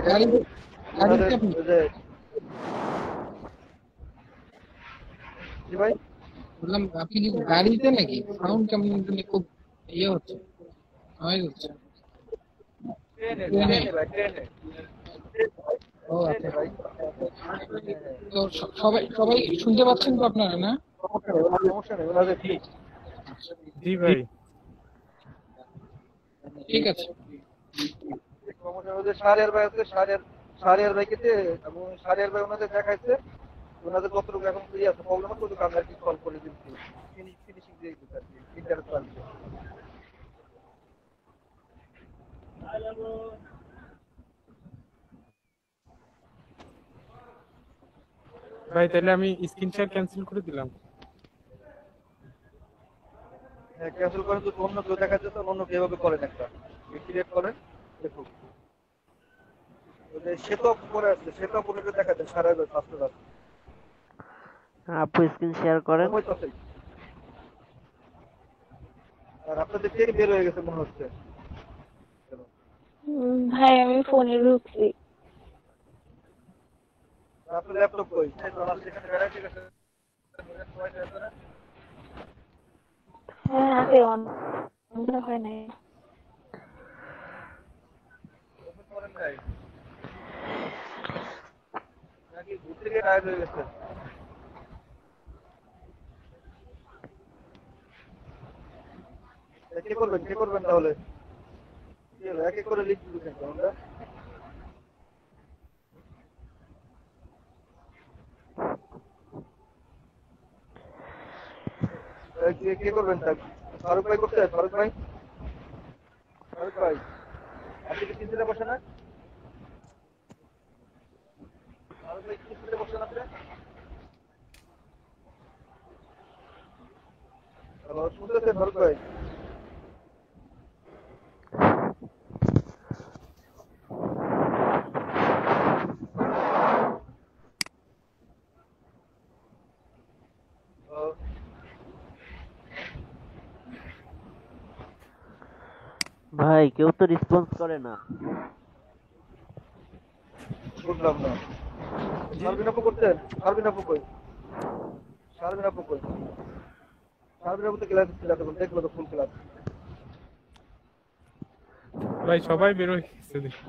Speaker 6: গাড়ি
Speaker 3: জি ভাই
Speaker 6: বললাম আপনি কি গাড়িতে নাকি? সাউন্ড কেমন মানে খুব ইয়ে হচ্ছে, নয়েজ হচ্ছে।
Speaker 3: ট্রেনে
Speaker 6: ও আচ্ছা। তো সবাই সবাই শুনতে পাচ্ছেন তো আপনারা না?
Speaker 3: সমস্যা নেই ওনাদের ঠিক
Speaker 4: জি ভাই।
Speaker 6: ঠিক আছে।
Speaker 3: সমস্যা ওদের শাহরিয়ার ভাই আছে শাহরিয়ার ভাইকে এবং শাহরিয়ার ভাই ওনাদের দেখাইছে ওনাদের কতটুকু এখন ফ্রি আছে প্রবলেম আছে ওদের আমরা কি সলভ করে দিচ্ছি ফিনিশিং দিয়ে দিচ্ছি আর কি ইন্টারেস্ট পাচ্ছে
Speaker 4: ভাই তাহলে আমি স্ক্রিন শেয়ার ক্যান্সেল করে দিলাম।
Speaker 3: ক্যান্সেল করেন যদি অন্য কেউ দেখাচ্ছে তো অন্য কেউ এভাবে করেন একটা ক্রিয়েট করেন দেখুন ওদের সেট আপ করে আসছে সেট আপ করে দেখাচ্ছে সারা ফার্স্ট ক্লাস
Speaker 1: আপু স্ক্রিন শেয়ার করেন।
Speaker 3: আর আপনাদের কে বের হয়ে গেছে মনে হচ্ছে
Speaker 7: ভাই আমি ফোনে ঢুকছি।
Speaker 3: আপনার ল্যাপটপ কই সেখানে ভ্যারাইটি আছে
Speaker 7: হ্যাঁ আছে অন হয় নাই।
Speaker 3: ওপেন করেন নাই নাকি ঘুরতে গিয়ে টায়ার্ড হয়ে গেছে কে করবেন তাহলে এক এক করে লিখে দিচ্ছেন আমরা কে করবেন ফারুক ভাই করতে ফারুক ভাই আপনি কি তিনটে বসে না ফারুক ভাই তিনটে বসে না আপনি হ্যালো শুনতেছেন ফারুক ভাই
Speaker 1: ভাই কেউ তো রেসপন্স করে না।
Speaker 3: বুঝলাম না শারবিন আপু করতেন শারবিন আপু কই শারবিন আপু তো ক্লাস ছিল তখন দেখলো তো ফুল ক্লাস
Speaker 4: ভাই সবাই বের হয়ে গেছে দেখি।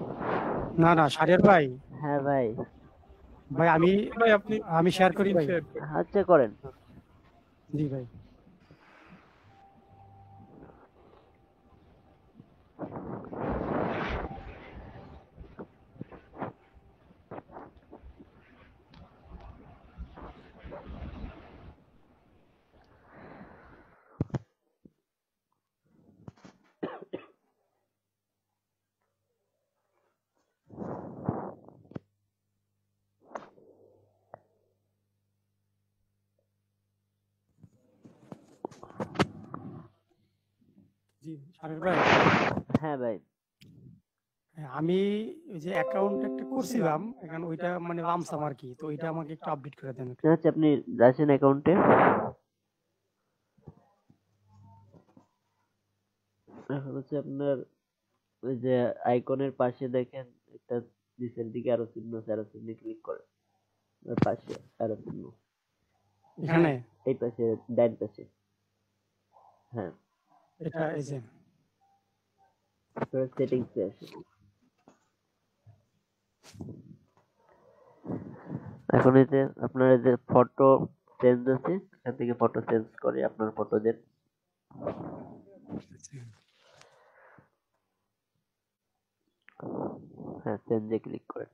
Speaker 2: না না শাহরিয়ার ভাই,
Speaker 1: হ্যাঁ ভাই।
Speaker 2: ভাই
Speaker 4: ভাই আপনি
Speaker 2: আমি শেয়ার করি ভাই।
Speaker 4: share করুন।
Speaker 1: আচ্ছা করেন।
Speaker 2: জি ভাই। জি শাহরিয়ার ভাই,
Speaker 1: হ্যাঁ ভাই।
Speaker 2: আমি ওই যে অ্যাকাউন্ট একটা করছিলাম এখন ওইটা মানে লামসাম আর কি, তো ওইটা আমাকে একটু আপডেট করে দেন।
Speaker 1: আচ্ছা আপনি যাচ্ছেন অ্যাকাউন্টে, এখন হচ্ছে আপনার ওই যে আইকনের পাশে দেখেন একটা নিচের দিকে আরো চিহ্ন আছে, আরো চিহ্নে ক্লিক করেন। ওর পাশে আরো চিহ্ন,
Speaker 2: এখানে
Speaker 1: এই পাশে ডান পাশে। হ্যাঁ
Speaker 2: এটা এই যে
Speaker 1: সেটিংসে আসে। এখন এই যে আপনার এই যে ফটো চেঞ্জ আছে, এখান থেকে ফটো চেঞ্জ করে আপনার ফটো দেন। হ্যাঁ চেঞ্জে ক্লিক করেন।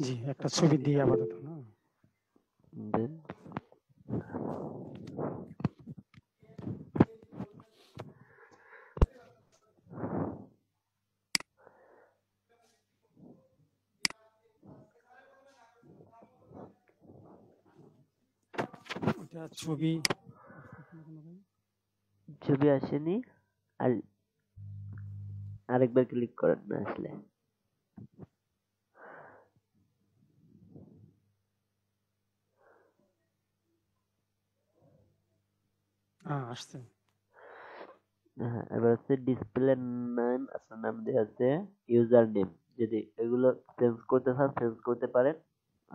Speaker 2: জি একটা ছবি দিই আপাতত না।
Speaker 1: দেন
Speaker 2: ওটা ছবি
Speaker 1: ছবি আসেনি, আর আরেকবার ক্লিক করেন না আসলে।
Speaker 2: আসছে।
Speaker 1: হ্যাঁ, এবার হচ্ছে ডিসপ্লে নেম, আপনার নাম দেওয়া আছে, ইউজার নেম, যদি এগুলো চেঞ্জ করতে চান চেঞ্জ করতে পারেন,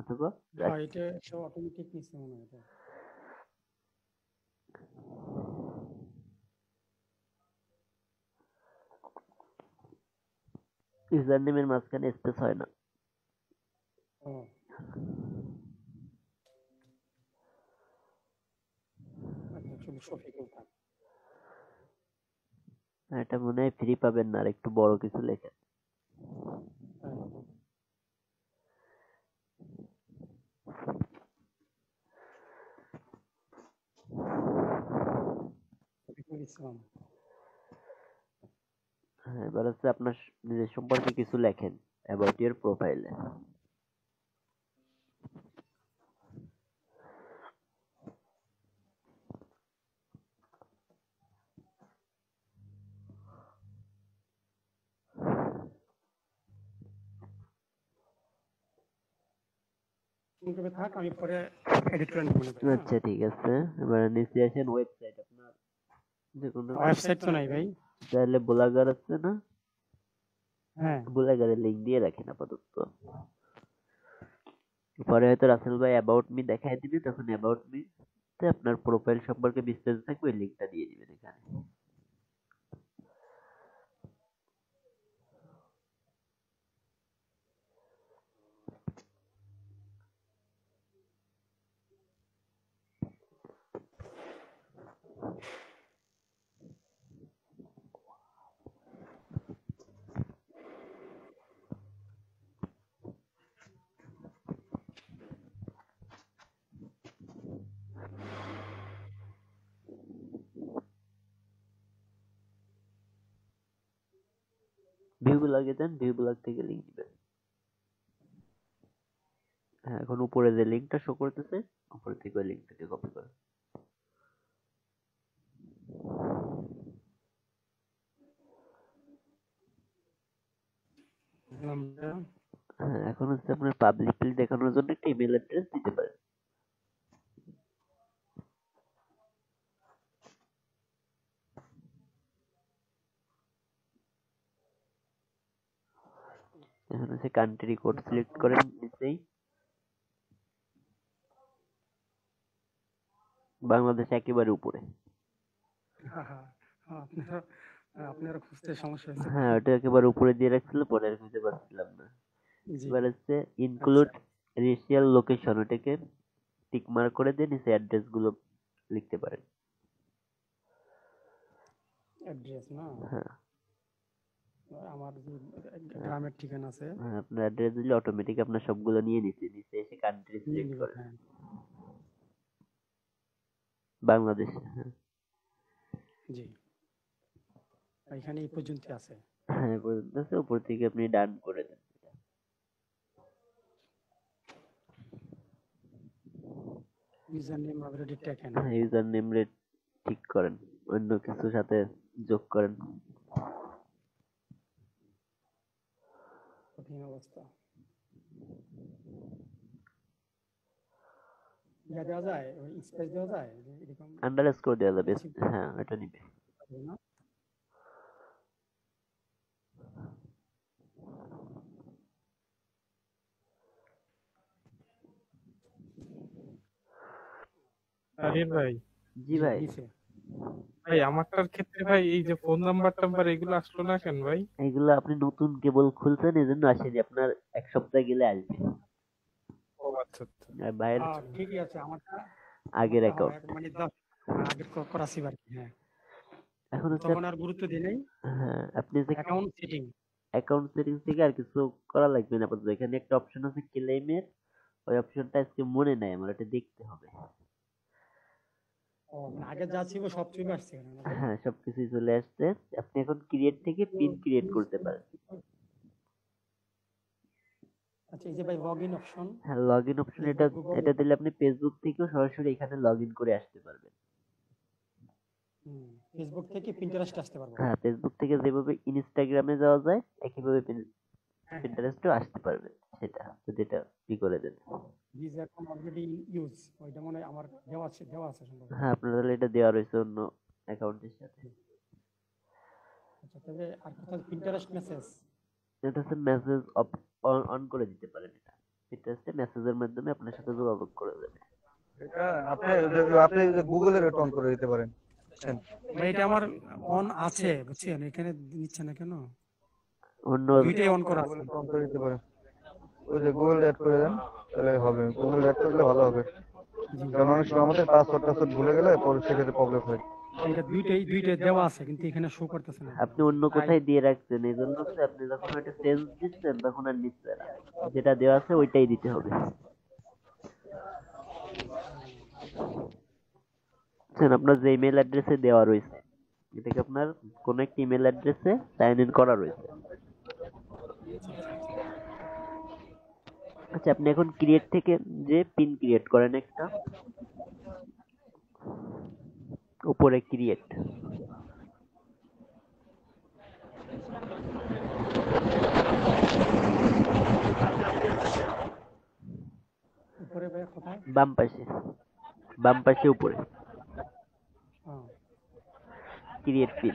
Speaker 1: অথবা
Speaker 2: হ্যাঁ, এটা অটোমেটিক নিচ্ছে মনে হয় এটা।
Speaker 1: ইউজার নেমের মাঝখানে স্পেস হয় না।
Speaker 2: ও আচ্ছা, শুধু শফিকুল থাক।
Speaker 1: এটা মনে হয় ফ্রি পাবেন না, আর একটু বড় কিছু লেখেন।
Speaker 2: তাই শফিকুল ইসলাম।
Speaker 1: হ্যাঁ, এবার হচ্ছে আপনার নিজের সম্পর্কে কিছু লেখেন অ্যাবাউট ইউর প্রোফাইলে।
Speaker 2: তুমি থাক, আমি পরে এডিট করে নেব মনে করি।
Speaker 1: আচ্ছা ঠিক আছে, এবার নিচে আসেন ওয়েবসাইট, আপনার যে কোনো
Speaker 2: ওয়েবসাইট তো নাই ভাই।
Speaker 1: চাইলে ব্লগার আছে না,
Speaker 2: হ্যাঁ,
Speaker 1: ব্লগারের লিঙ্ক দিয়ে রাখেন আপাতত। পরে হয়তো রাসেল ভাই অ্যাবাউট মি দেখাই দিবে, তখন অ্যাবাউট মি তে আপনার প্রোফাইল সম্পর্কে বিস্তারিত থাকবে, ওই লিঙ্কটা দিয়ে দিবেন এখানে। ভিউ ব্লগে দেন, ভিউ ব্লগ থেকে লিঙ্ক দিবেন। হ্যাঁ, এখন উপরে যে লিঙ্কটা শো করতেছে, উপরে থেকে ওই লিঙ্কটাকে কপি করেন।
Speaker 2: নামটা
Speaker 1: হ্যাঁ, এখন হচ্ছে আপনার পাবলিকলি দেখানোর জন্য একটা ইমেল অ্যাড্রেস দিতে পারেন। এখন হচ্ছে কান্ট্রি কোড সিলেক্ট করেন নিচেই, বাংলাদেশ একেবারে উপরে।
Speaker 2: হ্যাঁ, হ্যাঁ, আপনারা আপনারা খুঁজতে সমস্যা হয়েছে।
Speaker 1: হ্যাঁ, ওটা একেবারে উপরে দিয়ে রাখছিল, পরে আর খুঁজে পাচ্ছিলাম না।
Speaker 2: জি,
Speaker 1: এবার হচ্ছে
Speaker 2: আচ্ছা,
Speaker 1: ইনক্লুড রেশিয়াল লোকেশন, ওটাকে টিক মার্ক করে দিয়ে নিচে অ্যাড্রেস গুলো লিখতে পারেন।
Speaker 2: অ্যাড্রেস না,
Speaker 1: হ্যাঁ,
Speaker 2: আমার যে গ্রামের ঠিকানা আছে
Speaker 1: হ্যাঁ, আপনার অ্যাড্রেস দিলে অটোমেটিক আপনার সবগুলো নিয়ে নিচ্ছে, নিচে এসে কান্ট্রি
Speaker 2: নিয়ে
Speaker 1: সিলেক্ট
Speaker 2: নিব।
Speaker 1: করেন,
Speaker 2: হ্যাঁ,
Speaker 1: বাংলাদেশ। হ্যাঁ,
Speaker 2: জি, এখানে এই পর্যন্ত আছে।
Speaker 1: হ্যাঁ, পর্যন্ত আছে, উপর থেকে আপনি ডান করে দেন।
Speaker 2: User name already taken.
Speaker 1: হ্যাঁ, ইউজার নেম রেট ঠিক করেন, অন্য কিছু সাথে যোগ করেন।
Speaker 2: কঠিন অবস্থা। ইয়া দেওয়া যায়, স্পেস দেওয়া যায় যে এরকম
Speaker 1: আন্ডারস্কোর দেওয়া যাবে,
Speaker 2: কিছু
Speaker 1: হ্যাঁ এটা নিবে।
Speaker 2: হবে না?
Speaker 4: তাহির ভাই,
Speaker 1: জি ভাই,
Speaker 2: নিচে
Speaker 4: ভাই আমারটার ক্ষেত্রে ভাই এই যে ফোন নাম্বার টাম্বার এগুলো আসলো না কেন ভাই?
Speaker 1: এগুলো আপনি নতুন কেবল খুলছেন, এই জন্য আসেনি, আপনার এক সপ্তাহ গেলে আসবে।
Speaker 4: ও আচ্ছা আচ্ছা।
Speaker 1: আর ভাইয়ের
Speaker 2: ঠিকই আছে। আমারটা
Speaker 1: আগের
Speaker 2: আমারটা হয়
Speaker 1: অ্যাকাউন্ট।
Speaker 2: মানে আগের করা ছিল আর কি। হ্যাঁ,
Speaker 1: এখন হচ্ছে
Speaker 2: তখন আর গুরুত্ব দিই নাই।
Speaker 1: হ্যাঁ, আপনি যে
Speaker 2: অ্যাকাউন্ট সেটিং।
Speaker 1: অ্যাকাউন্ট সেটিংস থেকে আর কিছু করা লাগবে না আপাতত। এখানে একটা অপশন আছে ক্লেমের, ওই অপশনটা আজকে মনে নাই আমার, এটা দেখতে হবে।
Speaker 2: ও মানে আগে যা ছিল সব চলে আসছে এখানে না ভাই?
Speaker 1: হ্যাঁ, সবকিছুই চলে আসছে। আপনি এখন ক্রিয়েট থেকে পিন ক্রিয়েট করতে পারেন।
Speaker 2: আচ্ছা, এই যে ভাই লগ ইন অপশন,
Speaker 1: হ্যাঁ, লগ ইন অপশন, এটা এটা দিলে আপনি ফেসবুক থেকেও সরাসরি এখানে লগ ইন করে আসতে পারবেন।
Speaker 2: ফেসবুক থেকে পিন্টারেস্ট আসতে পারবো।
Speaker 1: হ্যাঁ, ফেসবুক থেকে যেভাবে ইনস্টাগ্রামে যাওয়া যায়, একইভাবে
Speaker 2: হ্যাঁ,
Speaker 1: পিন্টারেস্টেও আসতে পারবেন, সেটা যদি এটা ই করে দেন।
Speaker 2: দিস অ্যাকাউন্ট অলরেডি ইউজ, ওইটা মনে হয় আমার দেওয়া আছে সম্ভবত।
Speaker 1: হ্যাঁ, আপনার তাহলে এটা দেওয়া রয়েছে অন্য অ্যাকাউন্টের সাথে।
Speaker 2: তবে আর কোথাও পিন্টারেস্ট মেসেজ
Speaker 1: এটা হচ্ছে মেসেজ অন করে দিতে পারেন। এটা পিন্টারেস্টে মেসেজের মাধ্যমে আপনার সাথে যোগাযোগ করে দেবে।
Speaker 3: এটা আপনি গুগলের অন করে দিতে পারেন, বুঝছেন?
Speaker 2: ভাই এটা আমার অন আছে বুঝছেন, এখানে দিচ্ছে না কেন?
Speaker 1: অন্য
Speaker 2: দুইটাই অন করা আছে।
Speaker 3: অন করে দিতে পারেন, ওই যে গুগল অ্যাড করে দেন, তাহলে হবে। গুগল অ্যাড করলে ভালো হবে, কারণ অনেক সময় আমাদের পাসওয়ার্ড ভুলে গেলে পরে সেক্ষেত্রে প্রবলেম হয়।
Speaker 2: এটা দুইটাই দেওয়া আছে কিন্তু এখানে শো করতেছে না।
Speaker 1: আপনি অন্য কোথায় দিয়ে রাখছেন, এই জন্য হচ্ছে আপনি যখন একটা চেঞ্জ দিচ্ছেন তখন আর নিচ্ছে না, যেটা দেওয়া আছে ওইটাই দিতে হবে। বুঝছেন? আপনার যে ইমেল অ্যাড্রেসে দেওয়া রয়েছে এটাকে আপনার কোন একটা ইমেল অ্যাড্রেসে সাইন ইন করা রয়েছে। আচ্ছা, আপনি এখন ক্রিয়েট থেকে যে পিন ক্রিয়েট করেন একটা, উপরে ক্রিয়েট,
Speaker 2: উপরে ভাই কোথায়?
Speaker 1: বাম পাশে উপরে
Speaker 2: হ্যাঁ
Speaker 1: ক্রিয়েট পিন।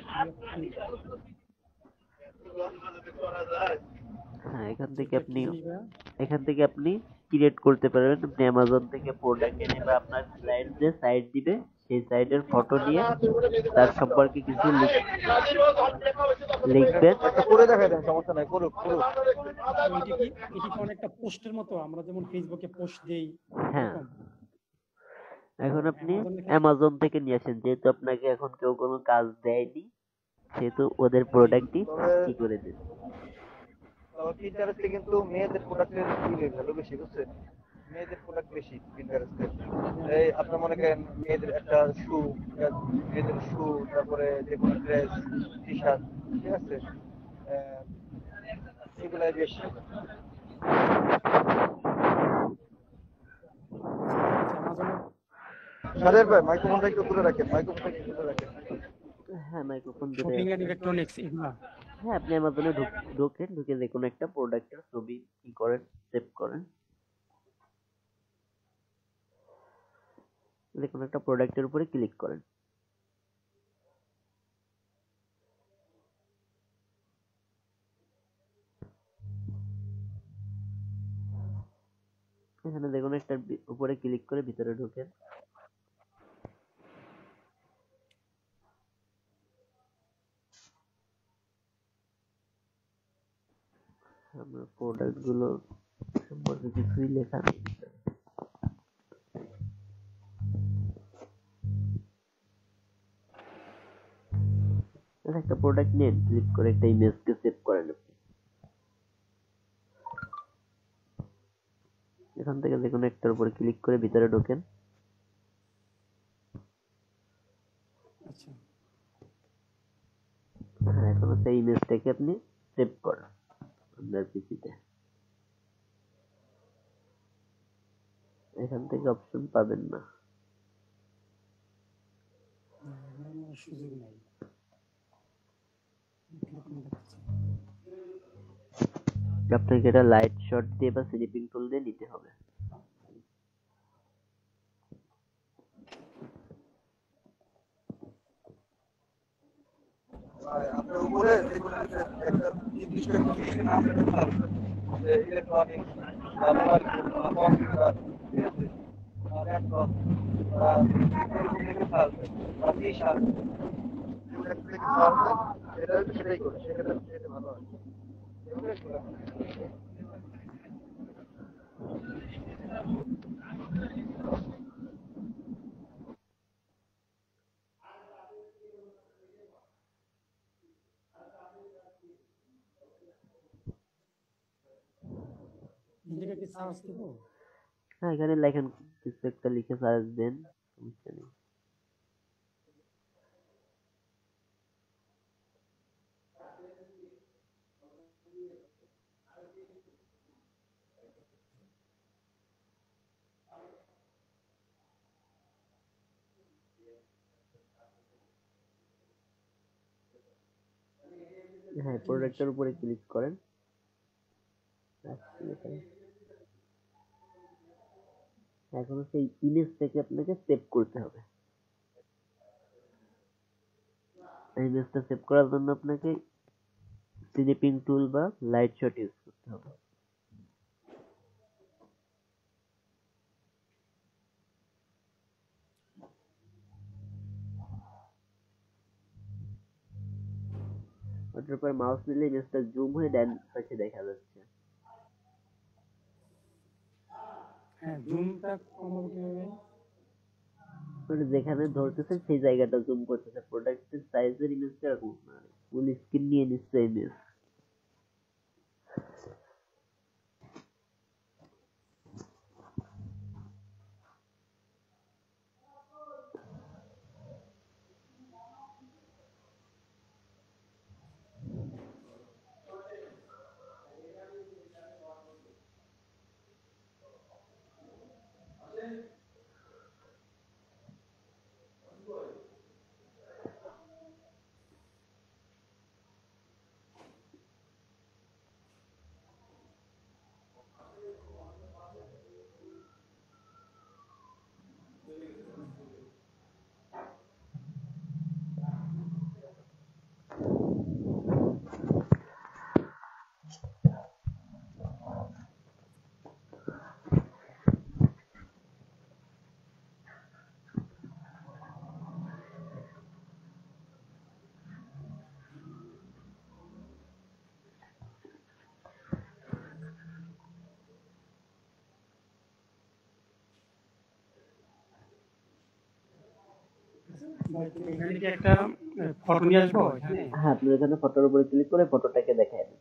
Speaker 1: হ্যাঁ, এখান থেকে আপনি ক্রিয়েট করতে পারবেন। আপনি অ্যামাজন থেকে প্রোডাক্ট এনে বা আপনার ক্লায়েন্ট যে সাইট দিবে সেই সাইটের ফটো নিয়ে তার সম্পর্কে কিছু লিখবেন।
Speaker 3: করে দেখাই দেন, সমস্যা নাই, করুক।
Speaker 2: এটি কি অনেকটা পোস্টের মতো, আমরা যেমন ফেসবুকে পোস্ট দেই
Speaker 1: হ্যাঁ,
Speaker 2: এরকম?
Speaker 1: এখন আপনি অ্যামাজন থেকে নিয়ে আসেন, যেহেতু আপনাকে এখন কেউ কোনো কাজ দেয়নি সেহেতু ওদের প্রোডাক্টই কি করে দেন।
Speaker 3: পিন্টারেস্টে কিন্তু মেয়েদের প্রোডাক্টের ভ্যালু বেশি, বুঝছেন? মেয়েদের প্রোডাক্ট বেশি পিন্টারেস্টে। এই আপনার মনে করেন মেয়েদের একটা মেয়েদের শু, তারপরে যে কোনো ড্রেস, টি শার্ট, ঠিক আছে, এগুলাই বেশি। সাদের ভাই মাইক্রোফোনটা একটু দূরে রাখেন,
Speaker 1: হ্যাঁ, মাইক্রোফোন দূরে
Speaker 2: শপিং
Speaker 1: আছে।
Speaker 2: এন্ড ইলেকট্রনিক্স এগুলা।
Speaker 1: হ্যাঁ, আপনি অ্যামাজনে ঢুকে যে কোনো একটা প্রোডাক্টের ছবি কি করেন, সেভ করেন। যে কোনো একটা প্রোডাক্টের উপরে ক্লিক করেন। এখানে যে কোনো একটা উপরে ক্লিক করে ভিতরে ঢোকেন। আমরা প্রোডাক্ট গুলো সম্পর্কে কিছুই লেখা নেই। একটা প্রোডাক্ট নেন, ক্লিক করে একটা ইমেজকে সেভ করেন। এখান থেকে যে কোনো একটার উপর ক্লিক করে ভিতরে ঢোকেন।
Speaker 2: আচ্ছা,
Speaker 1: হ্যাঁ, এখন সেই ইমেজটাকে আপনি সেভ করেন আপনার পিসিতে। এখান থেকে অপশন পাবেন না।
Speaker 2: সুযোগ নাই।
Speaker 1: আপনাকে এটা লাইট শট দিয়ে বা স্নিপিং টুল দিয়ে নিতে হবে।
Speaker 3: আপনার উপরে যে কোনো একটা নির্দিষ্ট নাম electronics, computer, laptop, T shirt, সেটাই করে, সেক্ষেত্রে ভালো হয়।
Speaker 2: নিজেকে কি সার্চ দিব?
Speaker 1: হ্যাঁ, এখানে লেখেন, কিছু একটা লিখে সার্চ দেন, সমস্যা নেই। হ্যাঁ, প্রোডাক্টের উপরে ক্লিক করেন। এখন সেই ইমেজটাকে আপনাকে সেভ করতে হবে। ইমেজটা সেভ করার জন্য আপনাকে স্নিপিং টুল বা লাইট শট ইউজ করতে হবে। ওটার পর মাউস নিলে ইমেজটা জুম হয়ে ডান পাশে দেখা যাচ্ছে।
Speaker 2: হ্যাঁ, জুমটা কমাবো কিভাবে?
Speaker 1: মানে যেখানে ধরতেছে সেই জায়গাটা জুম করতেছে। প্রোডাক্টের সাইজের ইমেজটা এরকম না, ফুল স্ক্রিন নিয়ে নিচ্ছে ইমেজ।
Speaker 2: ভাই, তো এখানে কি একটা ফটো নিয়ে আসবো এখানে?
Speaker 1: হ্যাঁ, আপনি এখানে ফটোর উপরে ক্লিক করে ফটোটাকে দেখায় দেন।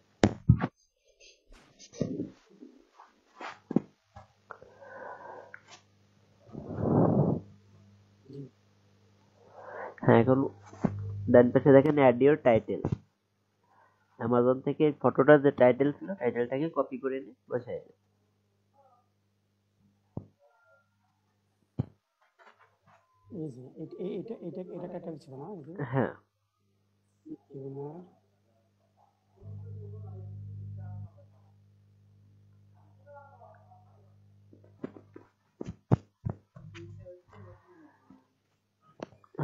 Speaker 1: হ্যাঁ, এখন ডান পাশে দেখেন অ্যাড ইওর টাইটেল। অ্যামাজন থেকে ফটোটা যে টাইটেল ছিল টাইটেলটাকে কপি করে নিয়ে বসায় দেন।
Speaker 2: এই যে এটা টাইটেল ছিল না? এই যে
Speaker 1: হ্যাঁ,
Speaker 2: এবার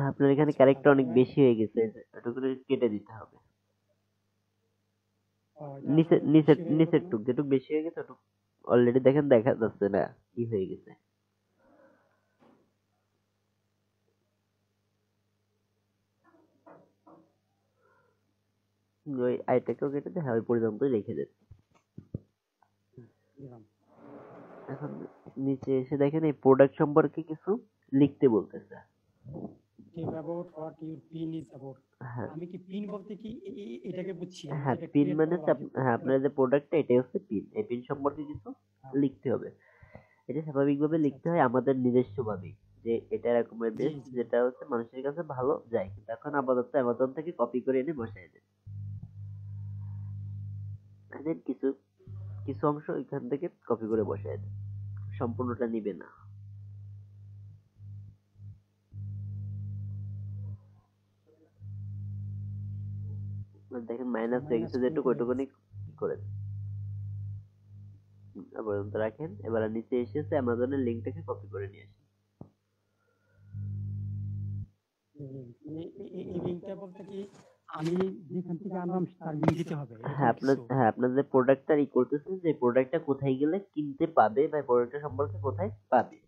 Speaker 1: আপনার এখানে ক্যারেক্টার অনেক বেশি হয়ে গেছে, এটুকু কেটে দিতে হবে। নিচে নিচে নিচের টুক যেটুক বেশি হয়ে গেছে ওটুক অলরেডি দেখেন দেখা যাচ্ছে না কি হয়ে গেছে। ওই আইটাকেও কেটে দিয়ে হ্যাঁ ওই পর্যন্তই রেখে দেন। এখন নিচে এসে দেখেন এই প্রোডাক্ট সম্পর্কে কিছু লিখতে বলতেছে।
Speaker 2: give about what your pin is about.
Speaker 1: হ্যাঁ
Speaker 2: আমি কি পিন বলতে কি এটাকে বুঝছি?
Speaker 1: হ্যাঁ,
Speaker 2: যেটা
Speaker 1: পিন
Speaker 2: create
Speaker 1: মানে
Speaker 2: করলাম,
Speaker 1: হ্যাঁ আপনার যে প্রোডাক্টটা এটাই হচ্ছে পিন। এই পিন সম্পর্কে কিছু লিখতে হবে। এটা স্বাভাবিকভাবে লিখতে হয় আমাদের নিজস্ব ভাবে, যে এটা এরকমের বেশ যেটা হচ্ছে মানুষের কাছে ভালো যায়। কিন্তু এখন আপাতত অ্যামাজন থেকে কপি করে এনে বসাই দেন। দেন কিছু কিছু অংশ এখান থেকে কপি করে বসাই দেন, সম্পূর্ণটা নিবে না। দেখেন মাইনাস হয়ে গেছে যেটুকু ওইটুকুনি করে দেন। পর্যন্ত রাখেন। এবার নিচে এসেছে অ্যামাজনের লিঙ্কটাকে কপি করে নিয়ে আসেন।
Speaker 2: এই লিংকটা বলতে কি আমি যেখান থেকে আনলাম তার লিংক দিতে হবে?
Speaker 1: হ্যাঁ আপনার যে প্রোডাক্টটা ই করতেছেন, যে প্রোডাক্টটা কোথায় গেলে কিনতে পাবে বা প্রোডাক্টটা সম্পর্কে কোথায় পাবে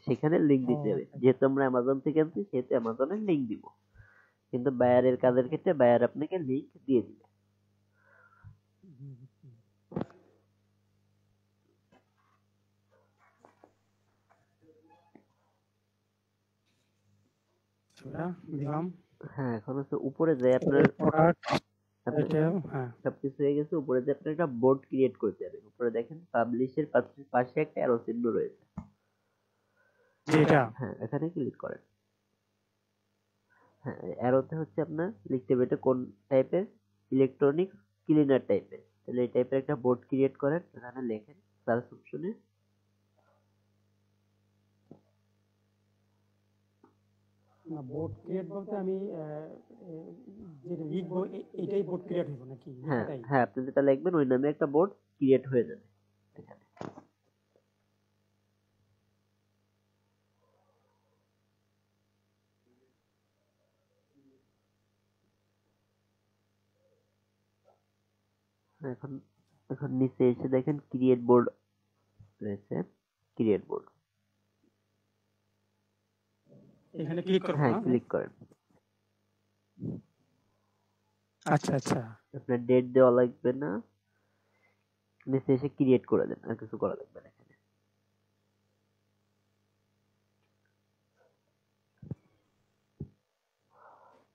Speaker 1: সেখানে লিংক দিতে হবে। যেহেতু আমরা অ্যামাজন থেকে আনছি সেহেতু অ্যামাজনের লিংক দিব, কিন্তু বায়ারের কাজের ক্ষেত্রে বায়ার আপনাকে লিংক দিয়ে দিবে।
Speaker 2: দিলাম।
Speaker 1: হ্যাঁ, এখন হচ্ছে উপরে যে আপনার সবকিছু হয়ে গেছে, উপরে যে আপনার একটা বোর্ড ক্রিয়েট করতে হবে। উপরে দেখেন পাবলিশের পাশে একটা অ্যারো চিহ্ন রয়েছে, হ্যাঁ এখানে ক্লিক করেন। হ্যাঁ, অ্যারোতে হচ্ছে আপনার লিখতে হবে এটা কোন টাইপের, ইলেকট্রনিক্স ক্লিনার টাইপের। তাহলে এই টাইপের একটা বোর্ড ক্রিয়েট করেন, এখানে লেখেন সার্চ অপশনে
Speaker 2: না, বোর্ড ক্রিয়েট বলতে আমি যেটা লিখবো এটাই বোর্ড ক্রিয়েট হইব নাকি?
Speaker 1: হ্যাঁ হ্যাঁ, আপনি যেটা লিখবেন ওই নামে একটা বোর্ড ক্রিয়েট হয়ে যাবে এখানে। এখন এখন নিচে এসে দেখেন ক্রিয়েট বোর্ড রয়েছে, ক্রিয়েট বোর্ড,
Speaker 2: এখানে ক্লিক করব
Speaker 1: হ্যাঁ
Speaker 2: না?
Speaker 1: ক্লিক করেন।
Speaker 2: আচ্ছা আচ্ছা
Speaker 1: আপনার ডেট দেওয়া লাগবে না, নিচে এসে ক্রিয়েট করে দেন, আর কিছু করা লাগবে না এখানে।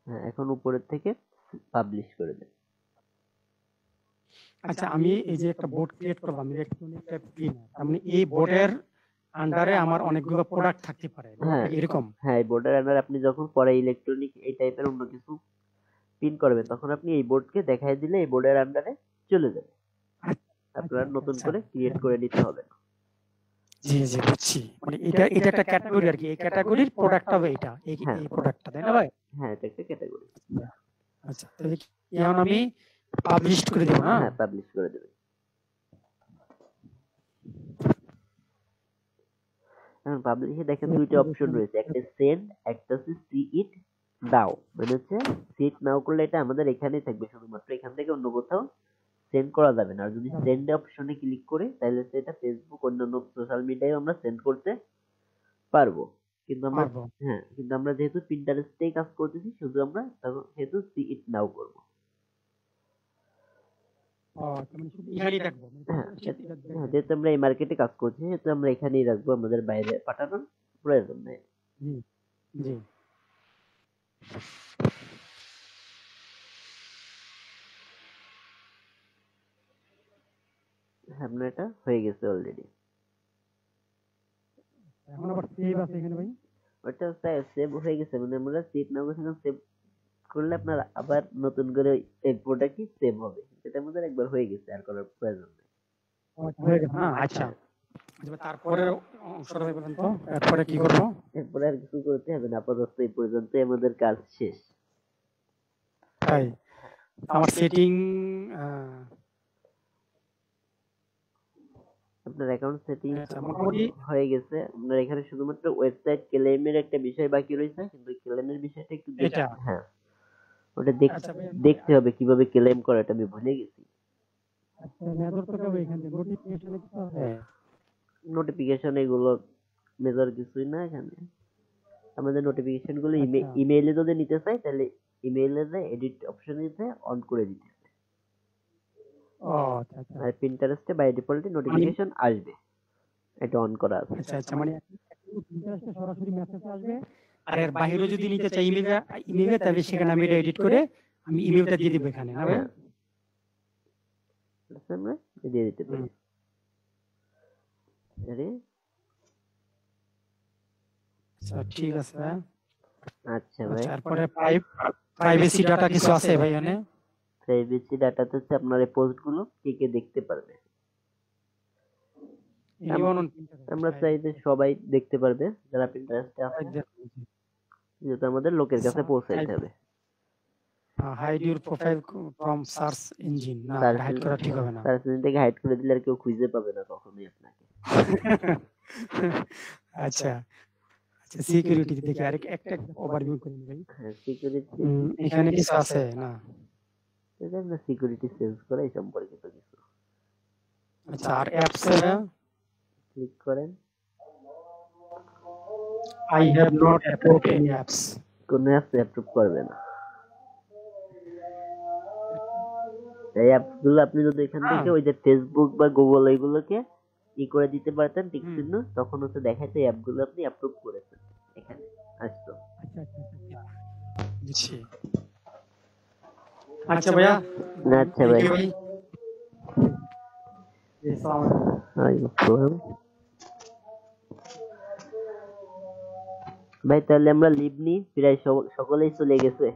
Speaker 1: হ্যাঁ এখন উপরের থেকে পাবলিশ করে দেন।
Speaker 2: আচ্ছা আমি এই যে একটা বোর্ড ক্রিয়েট করলাম ইলেকট্রনিক টাইপ ক্লিনার, আমি এই বোর্ডের আন্ডারে আমার অনেকগুলো প্রোডাক্ট থাকতে পারে,
Speaker 1: হ্যাঁ
Speaker 2: এরকম?
Speaker 1: হ্যাঁ এই বোর্ডের আন্ডার আপনি যখন পরে ইলেকট্রনিক এই টাইপের অন্য কিছু পিন করবেন তখন আপনি এই বোর্ডকে দেখাই দিলে এই বোর্ডের আন্ডারে চলে যাবে, আপনার নতুন
Speaker 2: আচ্ছা।
Speaker 1: করে ক্রিয়েট করে নিতে হবে না।
Speaker 2: জি জি বুঝছি, মানে এটা এটা একটা ক্যাটাগরি আর কি, এই ক্যাটাগরির প্রোডাক্ট হবে এটা, এই
Speaker 1: হ্যাঁ।
Speaker 2: এই প্রোডাক্টটা, তাই না ভাই?
Speaker 1: হ্যাঁ এটা একটা ক্যাটাগরি।
Speaker 2: আচ্ছা তাহলে এখন আমি পাবলিশ করে দেব না?
Speaker 1: হ্যাঁ পাবলিশ করে দেবেন। এখন পাবলিশে দেখেন দুইটা অপশন রয়েছে, একটা সেন্ড, একটা হচ্ছে সি ইট নাও। মানে হচ্ছে সি ইট নাও করলে এটা আমাদের এখানেই থাকবে, শুধুমাত্র এখান থেকে অন্য কোথাও সেন্ড করা যাবে না। আর যদি সেন্ড অপশনে ক্লিক করে তাহলে সেটা ফেসবুক অন্যান্য সোশ্যাল মিডিয়ায় আমরা সেন্ড করতে পারবো। কিন্তু আমরা
Speaker 2: পারবো।
Speaker 1: হ্যাঁ কিন্তু আমরা যেহেতু পিন্টারেস্টেই কাজ করতেছি শুধু আমরা সেহেতু সি ইট নাও করব।
Speaker 2: ও মানে শুধু এখানেই রাখবো?
Speaker 1: হ্যাঁ যেহেতু আমরা এই মার্কেটে কাজ করছি সেহেতু আমরা এখানেই রাখবো, আমাদের বাইরে পাঠানোর প্রয়োজন নেই।
Speaker 2: জি জি
Speaker 1: আপনার এটা হয়ে গেছে অলরেডি।
Speaker 2: এখন আবার সেভ আছে এখানে ভাই?
Speaker 1: ওটা সেভ হয়ে গেছে, মানে আমরা সিট নাও সেভ করলে আপনার আবার নতুন করে এই প্রোডাক্টই সেভ হবে, এটা আমাদের একবার হয়ে গেছে, আর করার প্রয়োজন নেই।
Speaker 2: হয়ে গেছে না? আচ্ছা তারপরে অংশটা বলেন তো, এরপরে কি করবো?
Speaker 1: এরপরে আর কিছু করতে হবে না, আপাতত এই পর্যন্তই আমাদের কাজ শেষ।
Speaker 2: তাই আমার সেটিং
Speaker 1: আপনার অ্যাকাউন্ট সেটিং
Speaker 2: মোটামুটি
Speaker 1: হয়ে গেছে। আপনার এখানে শুধুমাত্র ওয়েবসাইট ক্লেমের একটা বিষয় বাকি রয়েছে, কিন্তু ক্লেমের বিষয়টা একটু
Speaker 2: এটা
Speaker 1: হ্যাঁ ওটা
Speaker 2: আচ্ছা ভাই,
Speaker 1: দেখতে হবে কিভাবে ক্লেম করে, এটা আমি ভুলে গেছি।
Speaker 2: আচ্ছা মেজর তো কবে এখানে নোটিফিকেশনে কিছু আছে?
Speaker 1: নোটিফিকেশন এগুলো মেজর কিছুই না, এখানে আমাদের নোটিফিকেশন গুলো
Speaker 2: আচ্ছা।
Speaker 1: ইমেইলে যদি নিতে চাই তাহলে ইমেইলে যে এডিট অপশনে যে অন করে দিতে হবে।
Speaker 2: ও আচ্ছা আচ্ছা
Speaker 1: আর পিন্টারেস্টে বাই ডিফল্ট নোটিফিকেশন আসবে, এটা অন করা আছে।
Speaker 2: আচ্ছা আচ্ছা মানে পিন্টারেস্টে সরাসরি মেসেজ আসবে, আর এর বাইরে যদি নিতে চাই ইমেইলে তাহলে সেখানে আমি এটা এডিট করে আমি ইমেইলটা দিয়ে দিব এখানে, না ভাই?
Speaker 1: হ্যাঁ এটা আমরা দিয়ে দিতে পারি। আরে
Speaker 2: আচ্ছা ঠিক আছে ভাই।
Speaker 1: আচ্ছা ভাই,
Speaker 2: তারপরে প্রাইভেসি ডাটা কিছু আছে ভাই এখানে?
Speaker 1: প্রাইভেসি ডাটাতে হচ্ছে আপনার এই পোস্ট গুলো কে কে দেখতে পারবে। আমরা চাই যে সবাই দেখতে পারবে যারা পিন্টারেস্টে আছে, যেহেতু আমাদের লোকের কাছে পৌঁছাইতে হবে।
Speaker 2: Hide your profile from search engine, না হাইড করা ঠিক হবে না।
Speaker 1: সার্চ ইঞ্জিন থেকে হাইড করে দিলে আর কেউ খুঁজে পাবে না কখনোই আপনাকে।
Speaker 2: আচ্ছা আচ্ছা সিকিউরিটি দেখি আর একটা ওভারভিউ করে নিই ভাই।
Speaker 1: হ্যাঁ সিকিউরিটি,
Speaker 2: এখানে কিছু আছে না?
Speaker 1: এটা আমরা সিকিউরিটি চেঞ্জ করা এই সম্পর্কিত কিছু।
Speaker 2: আচ্ছা আর অ্যাপস
Speaker 1: ক্লিক করেন,
Speaker 2: I have not approved any apps.
Speaker 1: কোন অ্যাপস অ্যাপ্রুভ করবে না। এই অ্যাপস গুলো আপনি যদি এখান থেকে ওই যে ফেসবুক বা গুগল এইগুলোকে ই করে দিতে পারতেন টিক চিহ্ন, তখন হচ্ছে দেখাইতে এই অ্যাপগুলো আপনি অ্যাপ্রুভ করেছেন এখানে আসতো।
Speaker 2: আচ্ছা আচ্ছা বুঝছি। আচ্ছা ভাইয়া,
Speaker 1: আচ্ছা ভাই, ভাই তাহলে আমরা লিভ নি, প্রায় সকলেই চলে গেছে।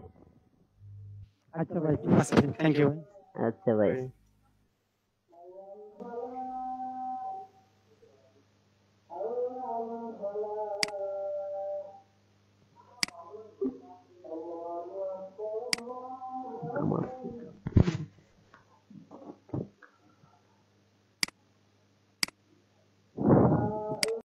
Speaker 2: আচ্ছা ভাই ঠিক আছে, থ্যাংক ইউ ভাই।
Speaker 1: আচ্ছা ভাই।